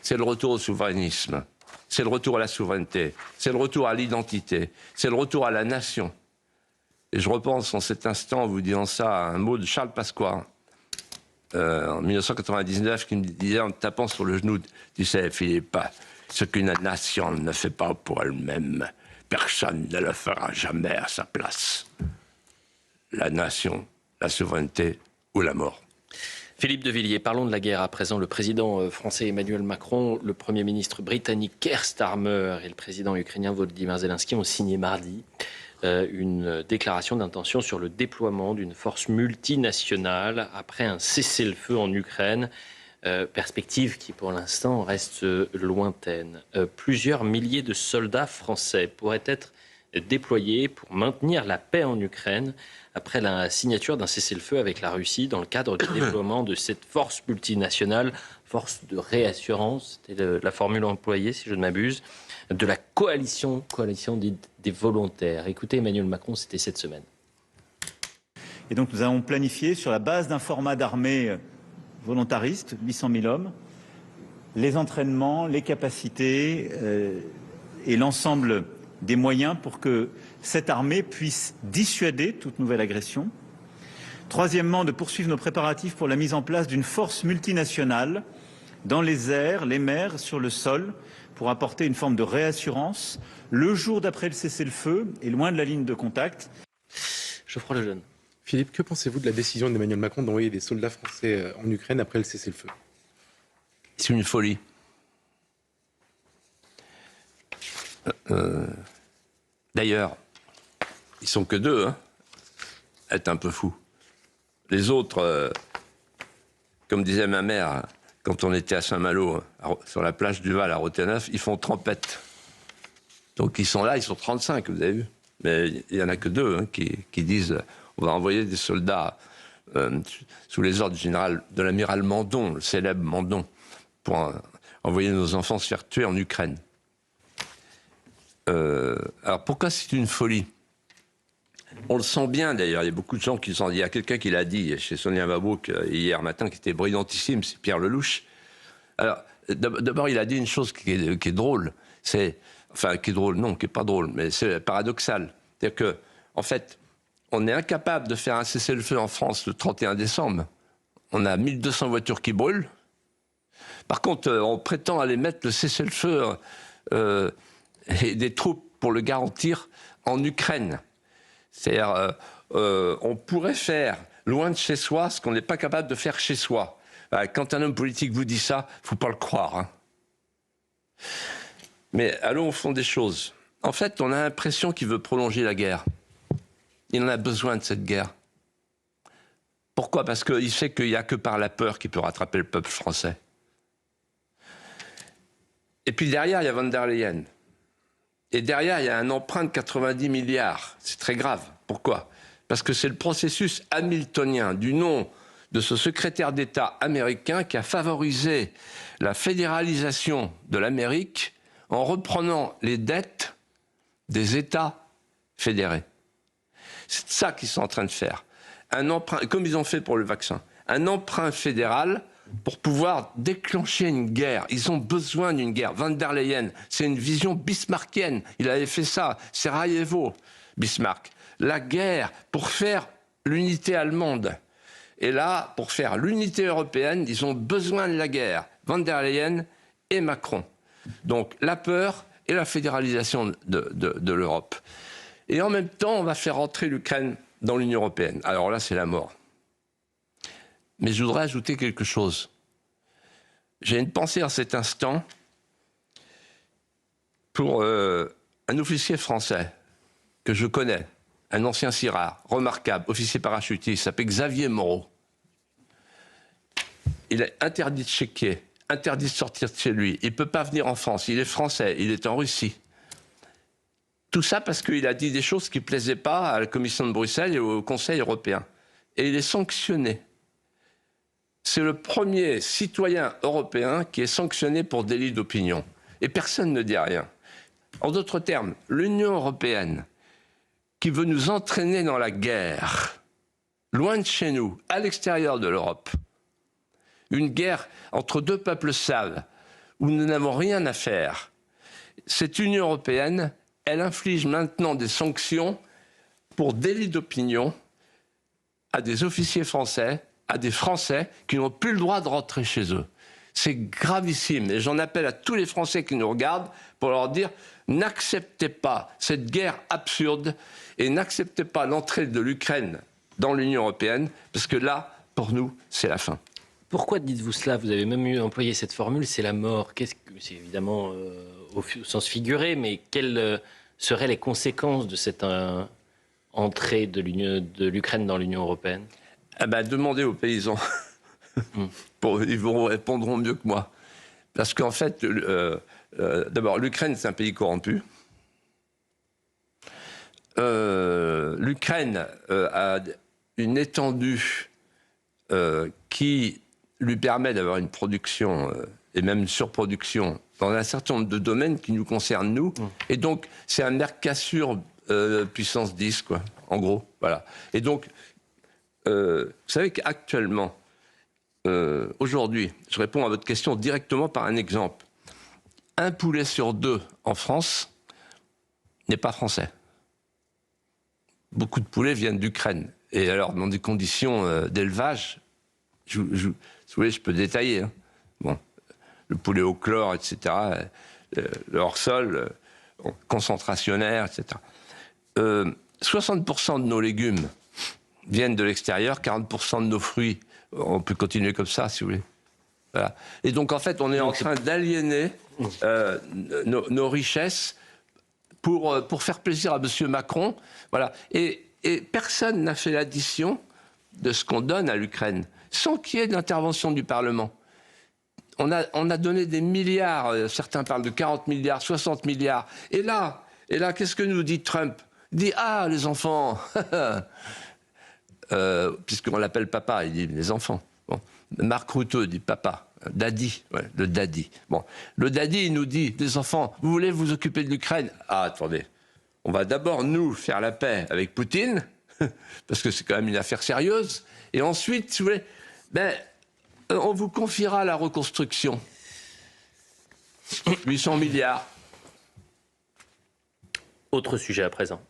c'est le retour au souverainisme, c'est le retour à la souveraineté, c'est le retour à l'identité, c'est le retour à la nation. Et je repense en cet instant, en vous disant ça, à un mot de Charles Pasqua, en 1999, qui me disait en me tapant sur le genou, tu sais Philippe, ce qu'une nation ne fait pas pour elle-même, personne ne le fera jamais à sa place. La nation, la souveraineté ou la mort. Philippe de Villiers, parlons de la guerre à présent. Le président français Emmanuel Macron, le Premier ministre britannique Keir Starmer et le président ukrainien Volodymyr Zelensky ont signé mardi une déclaration d'intention sur le déploiement d'une force multinationale après un cessez-le-feu en Ukraine. Perspective qui pour l'instant reste lointaine. Plusieurs milliers de soldats français pourraient être déployés pour maintenir la paix en Ukraine après la signature d'un cessez-le-feu avec la Russie dans le cadre du déploiement de cette force multinationale, force de réassurance, c'était la formule employée si je ne m'abuse, de la coalition des volontaires. Écoutez Emmanuel Macron, c'était cette semaine. Et donc nous avons planifié sur la base d'un format d'armée volontariste, 800 000 hommes, les entraînements, les capacités et l'ensemble des moyens pour que cette armée puisse dissuader toute nouvelle agression. Troisièmement, de poursuivre nos préparatifs pour la mise en place d'une force multinationale dans les airs, les mers, sur le sol, pour apporter une forme de réassurance le jour d'après le cessez-le-feu et loin de la ligne de contact. Geoffroy Lejeune. Philippe, que pensez-vous de la décision d'Emmanuel Macron d'envoyer des soldats français en Ukraine après le cessez-le-feu? C'est une folie. D'ailleurs, ils sont que deux, hein. Être un peu fou. Les autres, comme disait ma mère, quand on était à Saint-Malo, sur la plage du Val à Roténeuf, ils font trempette. Donc ils sont là, ils sont 35, vous avez vu. Mais il n'y en a que deux, hein, qui disent on va envoyer des soldats sous les ordres du général de l'amiral Mandon, le célèbre Mandon, pour envoyer nos enfants se faire tuer en Ukraine. Alors pourquoi c'est une folie? On le sent bien d'ailleurs, il y a beaucoup de gens qui le sentent. Il y a quelqu'un qui l'a dit chez Sonia Mabrouk hier matin, qui était brillantissime, c'est Pierre Lelouch. Alors d'abord il a dit une chose qui est drôle, enfin qui est drôle, non, qui n'est pas drôle, mais c'est paradoxal. C'est-à-dire que, en fait, on est incapable de faire un cessez-le-feu en France le 31 décembre. On a 1200 voitures qui brûlent. Par contre, on prétend aller mettre le cessez-le-feu et des troupes pour le garantir en Ukraine. C'est-à-dire, on pourrait faire loin de chez soi ce qu'on n'est pas capable de faire chez soi. Quand un homme politique vous dit ça, il ne faut pas le croire. Hein. Mais allons au fond des choses. En fait, on a l'impression qu'il veut prolonger la guerre. Il en a besoin de cette guerre. Pourquoi? Parce qu'il sait qu'il n'y a que par la peur qu'il peut rattraper le peuple français. Et puis derrière, il y a Von der Leyen. Et derrière, il y a un emprunt de 90 milliards. C'est très grave. Pourquoi? Parce que c'est le processus hamiltonien du nom de ce secrétaire d'État américain qui a favorisé la fédéralisation de l'Amérique en reprenant les dettes des États fédérés. C'est ça qu'ils sont en train de faire. Un emprunt, comme ils ont fait pour le vaccin, un emprunt fédéral pour pouvoir déclencher une guerre. Ils ont besoin d'une guerre. Von der Leyen, c'est une vision bismarckienne. Il avait fait ça. Sarajevo, Bismarck. La guerre pour faire l'unité allemande. Et là, pour faire l'unité européenne, ils ont besoin de la guerre. Von der Leyen et Macron. Donc la peur et la fédéralisation de l'Europe. Et en même temps, on va faire entrer l'Ukraine dans l'Union européenne. Alors là, c'est la mort. Mais je voudrais ajouter quelque chose. J'ai une pensée en cet instant pour un officier français que je connais, un ancien SIRAR, remarquable, officier parachutiste, il s'appelle Xavier Moreau. Il est interdit de chéquier, interdit de sortir de chez lui. Il ne peut pas venir en France, il est français, il est en Russie. Tout ça parce qu'il a dit des choses qui ne plaisaient pas à la Commission de Bruxelles et au Conseil européen. Et il est sanctionné. C'est le premier citoyen européen qui est sanctionné pour délit d'opinion. Et personne ne dit rien. En d'autres termes, l'Union européenne, qui veut nous entraîner dans la guerre, loin de chez nous, à l'extérieur de l'Europe, une guerre entre deux peuples slaves, où nous n'avons rien à faire, cette Union européenne, elle inflige maintenant des sanctions pour délit d'opinion à des officiers français, à des Français qui n'ont plus le droit de rentrer chez eux. C'est gravissime. Et j'en appelle à tous les Français qui nous regardent pour leur dire n'acceptez pas cette guerre absurde et n'acceptez pas l'entrée de l'Ukraine dans l'Union européenne, parce que là, pour nous, c'est la fin. Pourquoi dites-vous cela? Vous avez même employé cette formule, c'est la mort. C'est évidemment au sens figuré, mais quelles seraient les conséquences de cette entrée de l'Ukraine dans l'Union européenne? Demandez aux paysans. Ils vous répondront mieux que moi. Parce qu'en fait, d'abord, l'Ukraine, c'est un pays corrompu. L'Ukraine a une étendue qui lui permet d'avoir une production et même une surproduction dans un certain nombre de domaines qui nous concernent, nous. Et donc, c'est un Mercasur puissance 10, quoi, en gros. Voilà. Et donc, vous savez qu'actuellement, aujourd'hui, je réponds à votre question directement par un exemple. Un poulet sur deux en France n'est pas français. Beaucoup de poulets viennent d'Ukraine. Et alors, dans des conditions d'élevage, si vous voulez, je peux détailler. Hein. Bon. le poulet au chlore, etc., le hors-sol, concentrationnaire, etc. 60% de nos légumes viennent de l'extérieur, 40% de nos fruits. On peut continuer comme ça, si vous voulez. Voilà. Et donc, en fait, on est en train d'aliéner nos richesses pour faire plaisir à M. Macron. Voilà. Et personne n'a fait l'addition de ce qu'on donne à l'Ukraine, sans qu'il y ait d'intervention du Parlement. On a donné des milliards, certains parlent de 40 milliards, 60 milliards. Et là, qu'est-ce que nous dit Trump? Il dit, ah, les enfants, puisqu'on l'appelle papa, il dit les enfants. Bon. Marc Rutte dit papa, daddy, ouais, le daddy. Bon. Le daddy, il nous dit, les enfants, vous voulez vous occuper de l'Ukraine? Ah, attendez, on va d'abord, nous, faire la paix avec Poutine, parce que c'est quand même une affaire sérieuse, et ensuite, si vous voulez, on vous confiera la reconstruction. 800 milliards. Autre sujet à présent.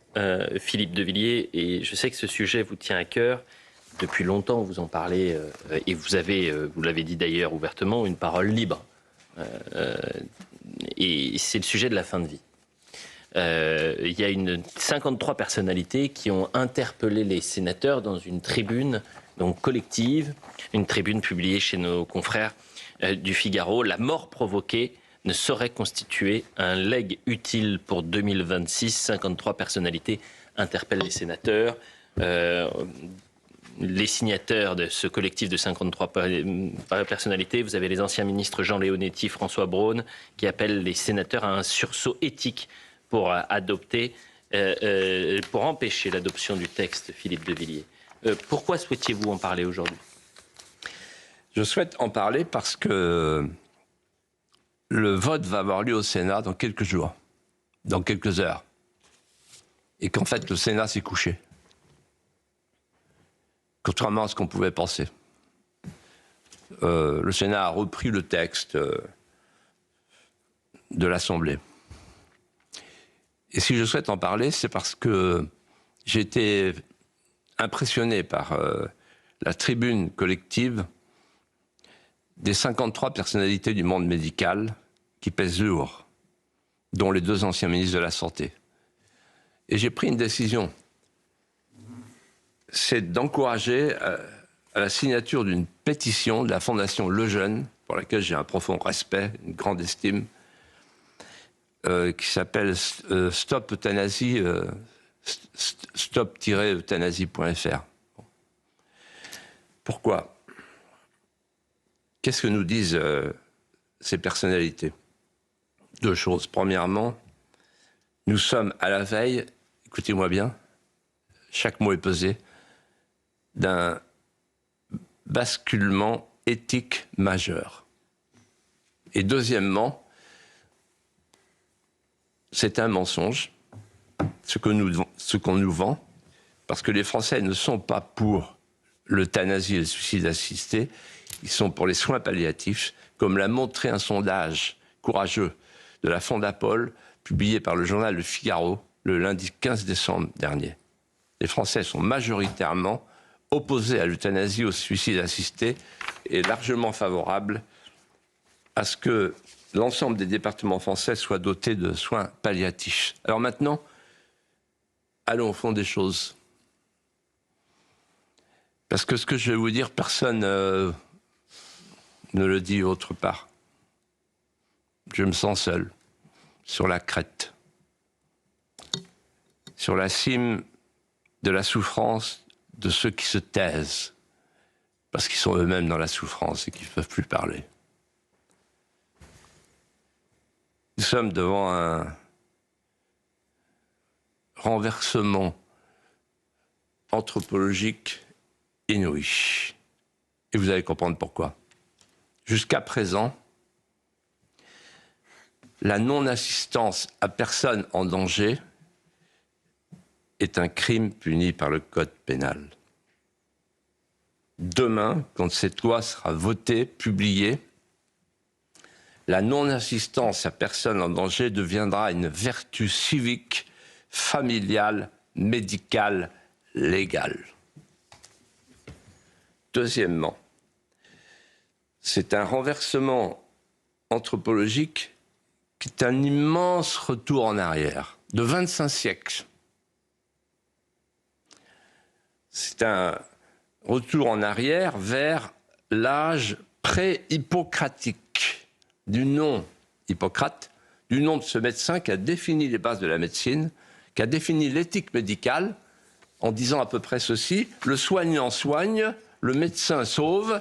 Philippe de Villiers, et je sais que ce sujet vous tient à cœur. Depuis longtemps, vous en parlez, et vous l'avez dit d'ailleurs ouvertement, une parole libre. Et c'est le sujet de la fin de vie. Il y a 53 personnalités qui ont interpellé les sénateurs dans une tribune donc collective, une tribune publiée chez nos confrères du Figaro. La mort provoquée ne saurait constituer un legs utile pour 2026. 53 personnalités interpellent les sénateurs. Les signataires de ce collectif de 53 personnalités, vous avez les anciens ministres Jean Leonetti, François Braun, qui appellent les sénateurs à un sursaut éthique pour pour empêcher l'adoption du texte, Philippe de Villiers. Pourquoi souhaitiez-vous en parler aujourd'hui? Je souhaite en parler parce que le vote va avoir lieu au Sénat dans quelques jours, dans quelques heures. Et qu'en fait, le Sénat s'est couché. Contrairement à ce qu'on pouvait penser. Le Sénat a repris le texte de l'Assemblée. Et si je souhaite en parler, c'est parce que j'ai été impressionné par la tribune collective des 53 personnalités du monde médical qui pèsent lourd, dont les 2 anciens ministres de la Santé. Et j'ai pris une décision. C'est d'encourager à la signature d'une pétition de la Fondation Lejeune, pour laquelle j'ai un profond respect, une grande estime, qui s'appelle Stop Euthanasie, stop-euthanasie.fr. Pourquoi? Qu'est-ce que nous disent ces personnalités? 2 choses. Premièrement, nous sommes à la veille, écoutez-moi bien, chaque mot est pesé, d'un basculement éthique majeur. Et deuxièmement, c'est un mensonge, ce qu'on nous vend, parce que les Français ne sont pas pour l'euthanasie et le suicide assisté, ils sont pour les soins palliatifs, comme l'a montré un sondage courageux de la Fondapol, publié par le journal Le Figaro, le lundi 15 décembre dernier. Les Français sont majoritairement opposés à l'euthanasie, au suicide assisté, et largement favorables à ce que l'ensemble des départements français soient dotés de soins palliatifs. Alors maintenant, allons au fond des choses. Parce que ce que je vais vous dire, personne ne le dit autre part. Je me sens seul, sur la crête, sur la cime de la souffrance de ceux qui se taisent, parce qu'ils sont eux-mêmes dans la souffrance et qu'ils ne peuvent plus parler. Nous sommes devant un renversement anthropologique inouï. Et vous allez comprendre pourquoi. Jusqu'à présent, la non-assistance à personne en danger est un crime puni par le Code pénal. Demain, quand cette loi sera votée, publiée, la non-assistance à personne en danger deviendra une vertu civique, familiale, médicale, légale. Deuxièmement, c'est un renversement anthropologique qui est un immense retour en arrière, de 25 siècles. C'est un retour en arrière vers l'âge pré-hippocratique du nom Hippocrate, du nom de ce médecin qui a défini les bases de la médecine, qui a défini l'éthique médicale en disant à peu près ceci: le soignant soigne, le médecin sauve,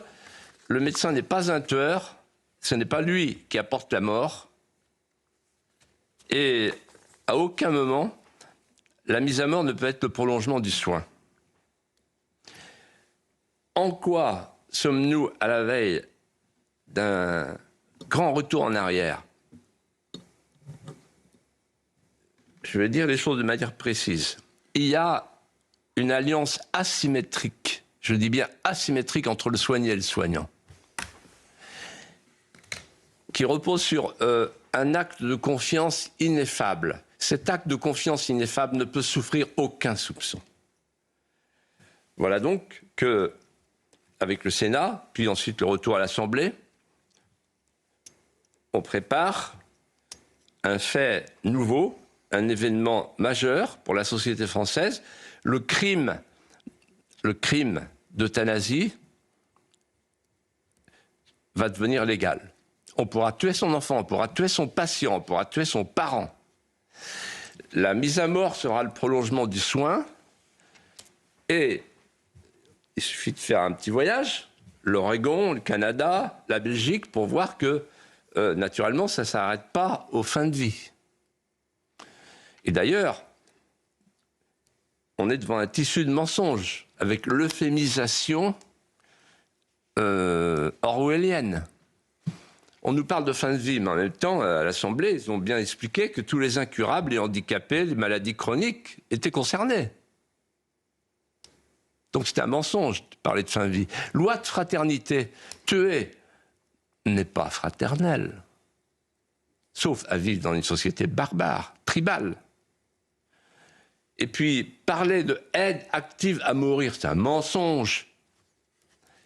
le médecin n'est pas un tueur, ce n'est pas lui qui apporte la mort, et à aucun moment la mise à mort ne peut être le prolongement du soin. En quoi sommes-nous à la veille d'un grand retour en arrière? Je vais dire les choses de manière précise. Il y a une alliance asymétrique, je dis bien asymétrique, entre le soigné et le soignant, qui repose sur un acte de confiance ineffable. Cet acte de confiance ineffable ne peut souffrir aucun soupçon. Voilà donc que, avec le Sénat, puis ensuite le retour à l'Assemblée, on prépare un fait nouveau, un événement majeur pour la société française, le crime d'euthanasie va devenir légal. On pourra tuer son enfant, on pourra tuer son patient, on pourra tuer son parent. La mise à mort sera le prolongement du soin, et il suffit de faire un petit voyage, l'Oregon, le Canada, la Belgique, pour voir que, naturellement, ça ne s'arrête pas aux fins de vie. Et d'ailleurs, on est devant un tissu de mensonges, avec l'euphémisation orwellienne. On nous parle de fin de vie, mais en même temps, à l'Assemblée, ils ont bien expliqué que tous les incurables, les handicapés, les maladies chroniques étaient concernés. Donc c'est un mensonge de parler de fin de vie. Loi de fraternité, tuer n'est pas fraternel, sauf à vivre dans une société barbare, tribale. Et puis, parler de aide active à mourir, c'est un mensonge.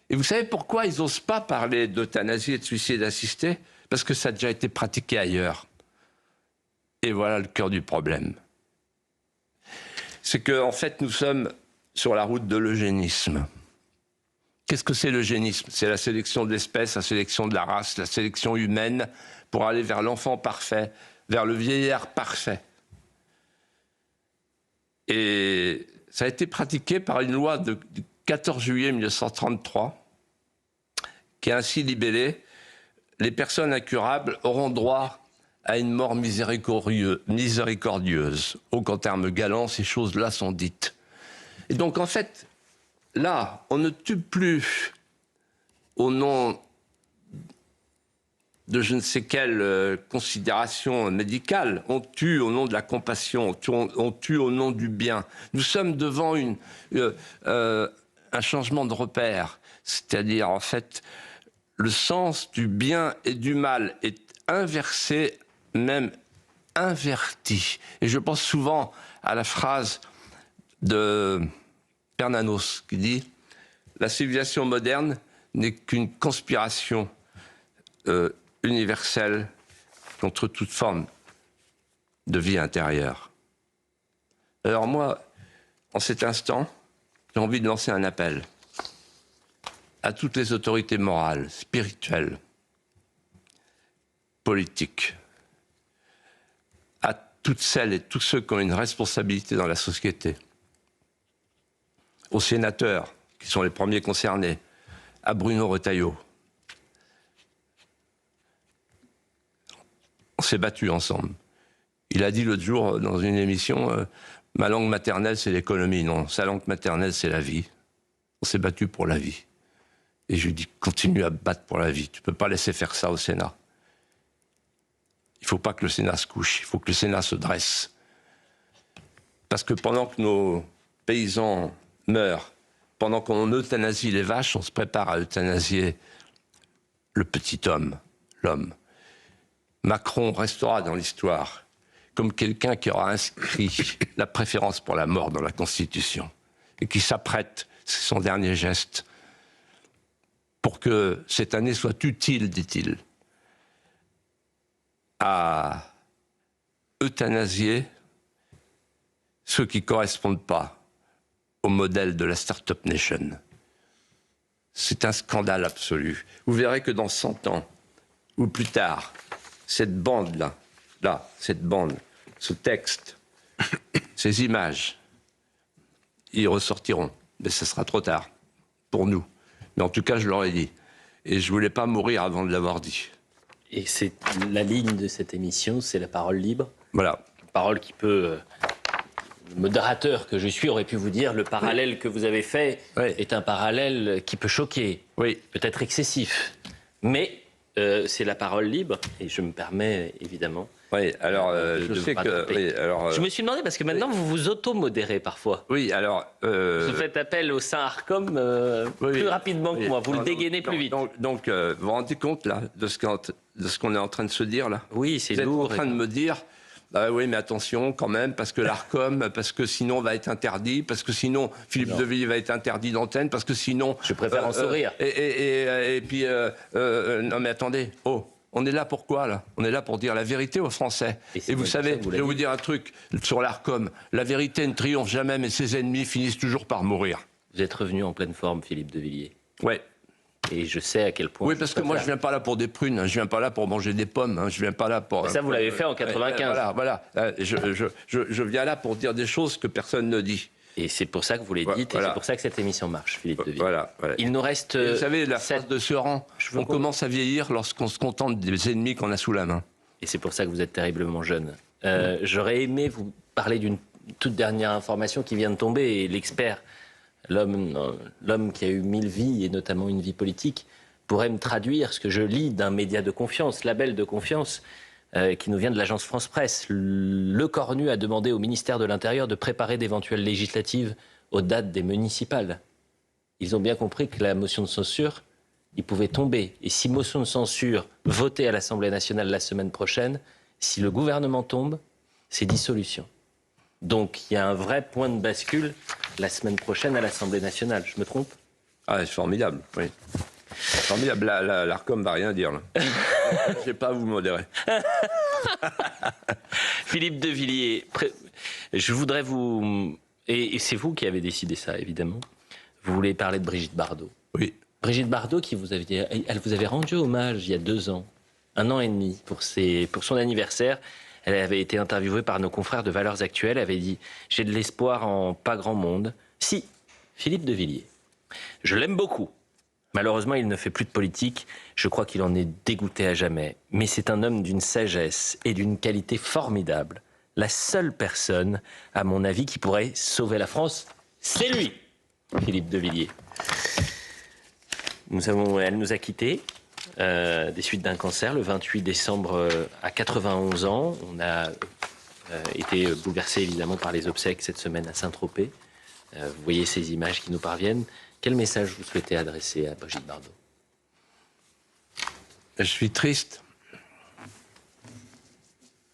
Et vous savez pourquoi ils n'osent pas parler d'euthanasie et de suicide assisté? Parce que ça a déjà été pratiqué ailleurs. Et voilà le cœur du problème. C'est qu'en fait, nous sommes sur la route de l'eugénisme. Qu'est-ce que c'est l'eugénisme? C'est la sélection de l'espèce, la sélection de la race, la sélection humaine pour aller vers l'enfant parfait, vers le vieillard parfait. Et ça a été pratiqué par une loi du 14 juillet 1933 qui a ainsi libellé: les personnes incurables auront droit à une mort miséricordieuse. Oh, qu'en termes galants, ces choses-là sont dites. Et donc, en fait, là, on ne tue plus au nom de je ne sais quelle considération médicale, on tue au nom de la compassion, on tue au nom du bien. Nous sommes devant un changement de repère, c'est-à-dire, en fait, le sens du bien et du mal est inversé, même inverti. Et je pense souvent à la phrase de Bernanos qui dit « La civilisation moderne n'est qu'une conspiration universelle contre toute forme de vie intérieure. » Alors moi, en cet instant, j'ai envie de lancer un appel à toutes les autorités morales, spirituelles, politiques, à toutes celles et tous ceux qui ont une responsabilité dans la société, aux sénateurs, qui sont les premiers concernés, à Bruno Retailleau. On s'est battus ensemble. Il a dit l'autre jour dans une émission, ma langue maternelle c'est l'économie. Non, sa langue maternelle c'est la vie. On s'est battu pour la vie. Et je lui dis, continue à battre pour la vie. Tu ne peux pas laisser faire ça au Sénat. Il ne faut pas que le Sénat se couche, il faut que le Sénat se dresse. Parce que pendant que nos paysans meurent, pendant qu'on euthanasie les vaches, on se prépare à euthanasier le petit homme, l'homme. Macron restera dans l'histoire comme quelqu'un qui aura inscrit la préférence pour la mort dans la Constitution et qui s'apprête, c'est son dernier geste, pour que cette année soit utile, dit-il, à euthanasier ceux qui ne correspondent pas au modèle de la Startup Nation. C'est un scandale absolu. Vous verrez que dans 100 ans, ou plus tard, cette bande-là, cette bande, ce texte, ces images, ils ressortiront. Mais ce sera trop tard, pour nous. Mais en tout cas, je leur ai dit. Et je ne voulais pas mourir avant de l'avoir dit. Et c'est la ligne de cette émission, c'est la parole libre. Voilà. Parole qui peut... le modérateur que je suis aurait pu vous dire le parallèle que vous avez fait est un parallèle qui peut choquer, peut-être excessif. Mais c'est la parole libre, et je me permets évidemment... Oui, alors je sais que... Oui, alors, je me suis demandé, parce que maintenant vous vous auto-modérez parfois. Oui, alors... Vous faites appel au Saint-Arcom plus rapidement que moi, vous le dégainez plus vite. Donc vous vous rendez compte là, de ce qu'on est en train de se dire là? Oui, c'est lourd. Vous êtes en train de me dire... Ah oui, mais attention quand même, parce que l'Arcom, parce que sinon on va être interdit, parce que sinon Philippe de Villiers va être interdit d'antenne, parce que sinon... Je préfère en sourire. Et puis, non mais attendez, on est là pour quoi là? On est là pour dire la vérité aux Français. Et vous savez, je vais vous dire un truc sur l'Arcom, la vérité ne triomphe jamais, mais ses ennemis finissent toujours par mourir. Vous êtes revenu en pleine forme, Philippe de Villiers. Ouais. Et je sais à quel point... Oui, parce que moi, je ne viens pas là pour des prunes, hein, je ne viens pas là pour manger des pommes, hein, je ne viens pas là pour... Ça, vous l'avez fait en 95. Voilà. Je viens là pour dire des choses que personne ne dit. Et c'est pour ça que vous les dites, et c'est pour ça que cette émission marche, Philippe de Villiers. Voilà. Il nous reste... Et vous savez, la phrase de Seuran, on commence à vieillir lorsqu'on se contente des ennemis qu'on a sous la main. Et c'est pour ça que vous êtes terriblement jeune. J'aurais aimé vous parler d'une toute dernière information qui vient de tomber, et l'expert... L'homme qui a eu 1000 vies, et notamment une vie politique, pourrait me traduire ce que je lis d'un média de confiance, label de confiance, qui nous vient de l'agence France Presse. Le Cornu a demandé au ministère de l'Intérieur de préparer d'éventuelles législatives aux dates des municipales. Ils ont bien compris que la motion de censure, il pouvait tomber. Et si motion de censure votée à l'Assemblée nationale la semaine prochaine, si le gouvernement tombe, c'est dissolution. Donc il y a un vrai point de bascule la semaine prochaine à l'Assemblée nationale. Je me trompe? Ah, c'est formidable, oui. Formidable. L'Arcom va rien dire, là. Je n'ai pas à vous modérer. Philippe de Villiers, je voudrais vous... Et c'est vous qui avez décidé ça, évidemment. Vous voulez parler de Brigitte Bardot. Oui. Brigitte Bardot, elle vous avait rendu hommage il y a 2 ans, 1 an et demi, pour son anniversaire. Elle avait été interviewée par nos confrères de Valeurs Actuelles. Elle avait dit « J'ai de l'espoir en pas grand monde. » Si, Philippe de Villiers. Je l'aime beaucoup. Malheureusement, il ne fait plus de politique. Je crois qu'il en est dégoûté à jamais. Mais c'est un homme d'une sagesse et d'une qualité formidable. La seule personne, à mon avis, qui pourrait sauver la France, c'est lui, Philippe de Villiers. Elle nous a quittés. Des suites d'un cancer le 28 décembre à 91 ans. On a été bouleversé évidemment par les obsèques cette semaine à Saint-Tropez. Vous voyez ces images qui nous parviennent. Quel message vous souhaitez adresser à Brigitte Bardot? Je suis triste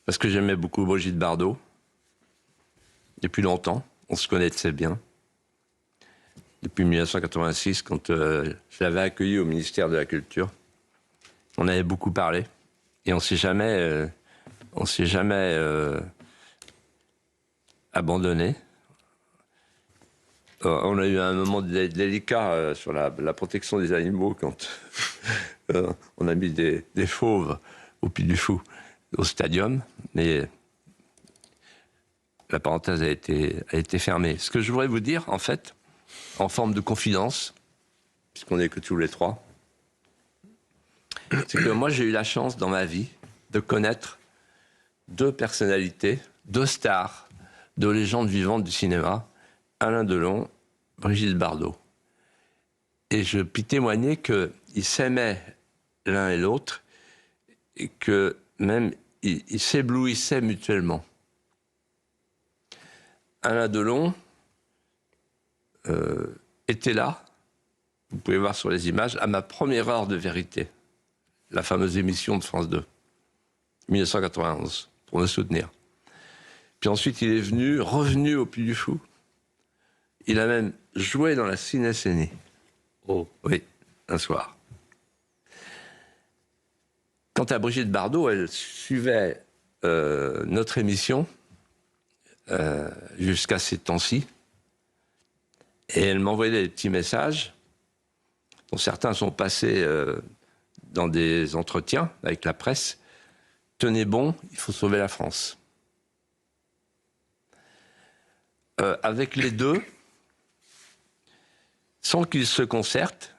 parce que j'aimais beaucoup Brigitte Bardot depuis longtemps. On se connaissait bien. Depuis 1986, quand je l'avais accueillie au ministère de la Culture. On avait beaucoup parlé et on s'est jamais abandonné. On a eu un moment délicat sur la protection des animaux quand on a mis des fauves au Puy du Fou au stadium, mais la parenthèse a été fermée. Ce que je voudrais vous dire, en fait, en forme de confidence, puisqu'on n'est que tous les trois, c'est que moi j'ai eu la chance dans ma vie de connaître 2 personnalités, 2 stars, 2 légendes vivantes du cinéma, Alain Delon, Brigitte Bardot. Et je puis témoigner qu'ils s'aimaient l'un et l'autre et que même ils s'éblouissaient mutuellement. Alain Delon était là, vous pouvez voir sur les images, à ma première heure de vérité. La fameuse émission de France 2, 1991, pour me soutenir. Puis ensuite, il est revenu au Puy du Fou. Il a même joué dans la Ciné-Scénie. Oh. Oui, un soir. Quant à Brigitte Bardot, elle suivait notre émission jusqu'à ces temps-ci. Et elle m'envoyait des petits messages, dont certains sont passés dans des entretiens avec la presse. Tenez bon, il faut sauver la France. Avec les deux, sans qu'ils se concertent,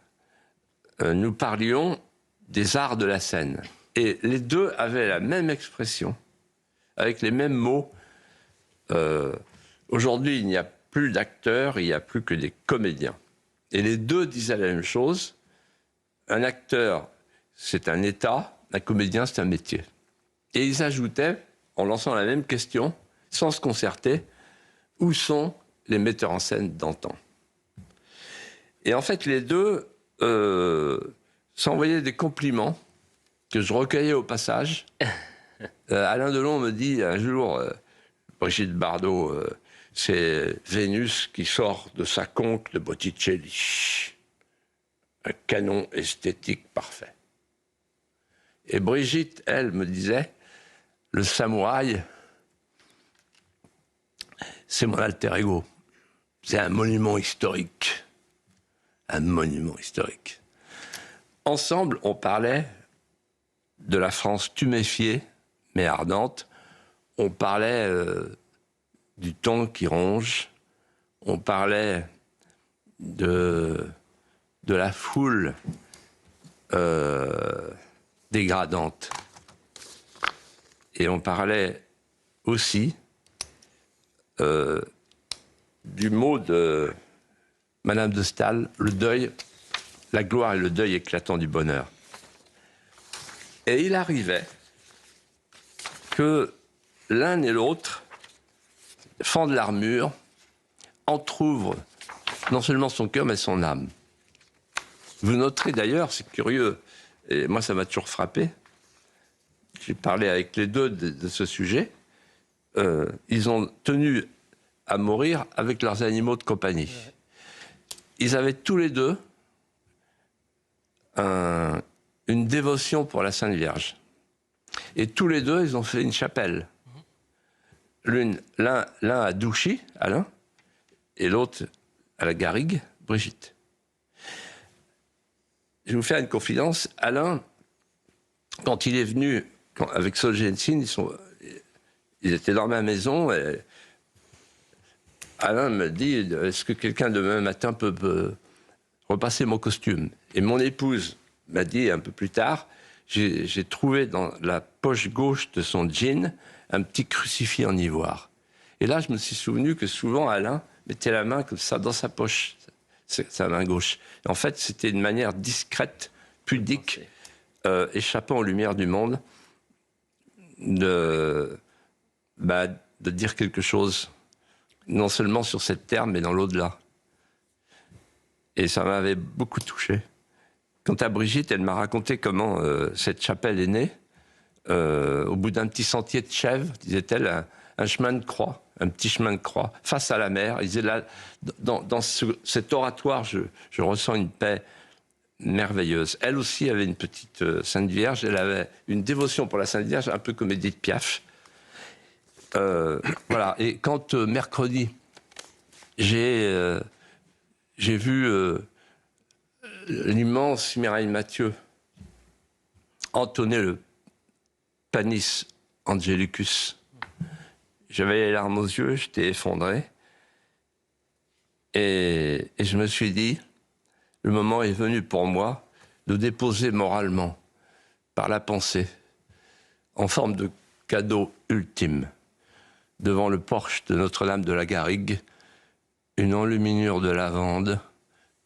nous parlions des arts de la scène. Et les deux avaient la même expression, avec les mêmes mots. Aujourd'hui, il n'y a plus d'acteurs, il n'y a plus que des comédiens. Et les deux disaient la même chose. Un acteur, c'est un état, un comédien, c'est un métier. Et ils ajoutaient, en lançant la même question, sans se concerter, où sont les metteurs en scène d'antan? Et en fait, les deux s'envoyaient des compliments que je recueillais au passage. Alain Delon me dit un jour, Brigitte Bardot, c'est Vénus qui sort de sa conque de Botticelli. Un canon esthétique parfait. Et Brigitte, elle, me disait, le samouraï, c'est mon alter ego. C'est un monument historique. Un monument historique. Ensemble, on parlait de la France tuméfiée, mais ardente. On parlait du temps qui ronge. On parlait de la foule dégradante. Et on parlait aussi du mot de Madame de Staël, le deuil, la gloire et le deuil éclatant du bonheur. Et il arrivait que l'un et l'autre fendent l'armure, entr'ouvrent non seulement son cœur, mais son âme. Vous noterez d'ailleurs, c'est curieux, et moi ça m'a toujours frappé, j'ai parlé avec les deux de ce sujet, ils ont tenu à mourir avec leurs animaux de compagnie. Ils avaient tous les deux une dévotion pour la Sainte Vierge. Et tous les deux, ils ont fait une chapelle. L'un à Douchy, Alain, et l'autre à la Garrigue, Brigitte. Je vais vous faire une confidence. Alain, quand il est venu avec Solzhenitsyn, ils étaient dans ma maison. Et Alain me dit, est-ce que quelqu'un demain matin peut repasser mon costume? Et mon épouse m'a dit un peu plus tard, j'ai trouvé dans la poche gauche de son jean un petit crucifix en ivoire. Et là, je me suis souvenu que souvent Alain mettait la main comme ça dans sa poche, sa main gauche. Et en fait, c'était une manière discrète, pudique, échappant aux lumières du monde, de dire quelque chose, non seulement sur cette terre, mais dans l'au-delà. Et ça m'avait beaucoup touché. Quant à Brigitte, elle m'a raconté comment cette chapelle est née. Au bout d'un petit sentier de chèvre, disait-elle, un chemin de croix, un petit chemin de croix, face à la mer. Elle disait là, dans cet oratoire, je ressens une paix merveilleuse. Elle aussi avait une petite Sainte Vierge. Elle avait une dévotion pour la Sainte Vierge, un peu comme Édith Piaf. Voilà. Et quand mercredi, j'ai vu l'immense Mireille Mathieu entonner le Panis Angelicus. J'avais les larmes aux yeux, j'étais effondré. Et je me suis dit, le moment est venu pour moi de déposer moralement, par la pensée, en forme de cadeau ultime, devant le porche de Notre-Dame de la Garrigue, une enluminure de lavande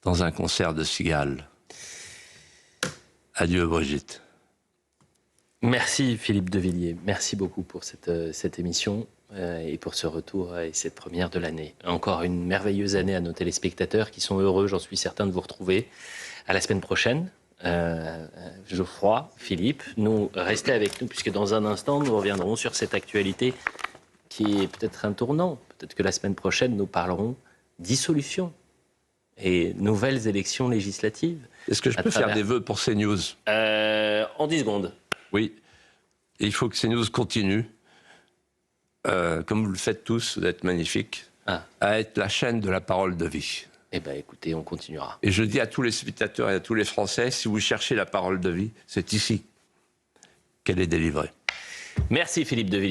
dans un concert de cigales. Adieu, Brigitte. Merci Philippe de Villiers, merci beaucoup pour cette émission et pour ce retour et cette première de l'année. Encore une merveilleuse année à nos téléspectateurs qui sont heureux, j'en suis certain, de vous retrouver. À la semaine prochaine. Geoffroy, Philippe, restez avec nous puisque dans un instant nous reviendrons sur cette actualité qui est peut-être un tournant. Peut-être que la semaine prochaine nous parlerons dissolution et nouvelles élections législatives. Est-ce que je peux faire des vœux pour CNews ? En 10 secondes. Oui, et il faut que CNews continue, comme vous le faites tous, vous êtes magnifiques, à être la chaîne de la parole de vie. Eh bien, écoutez, on continuera. Et je dis à tous les spectateurs et à tous les Français, si vous cherchez la parole de vie, c'est ici qu'elle est délivrée. Merci Philippe de Villiers.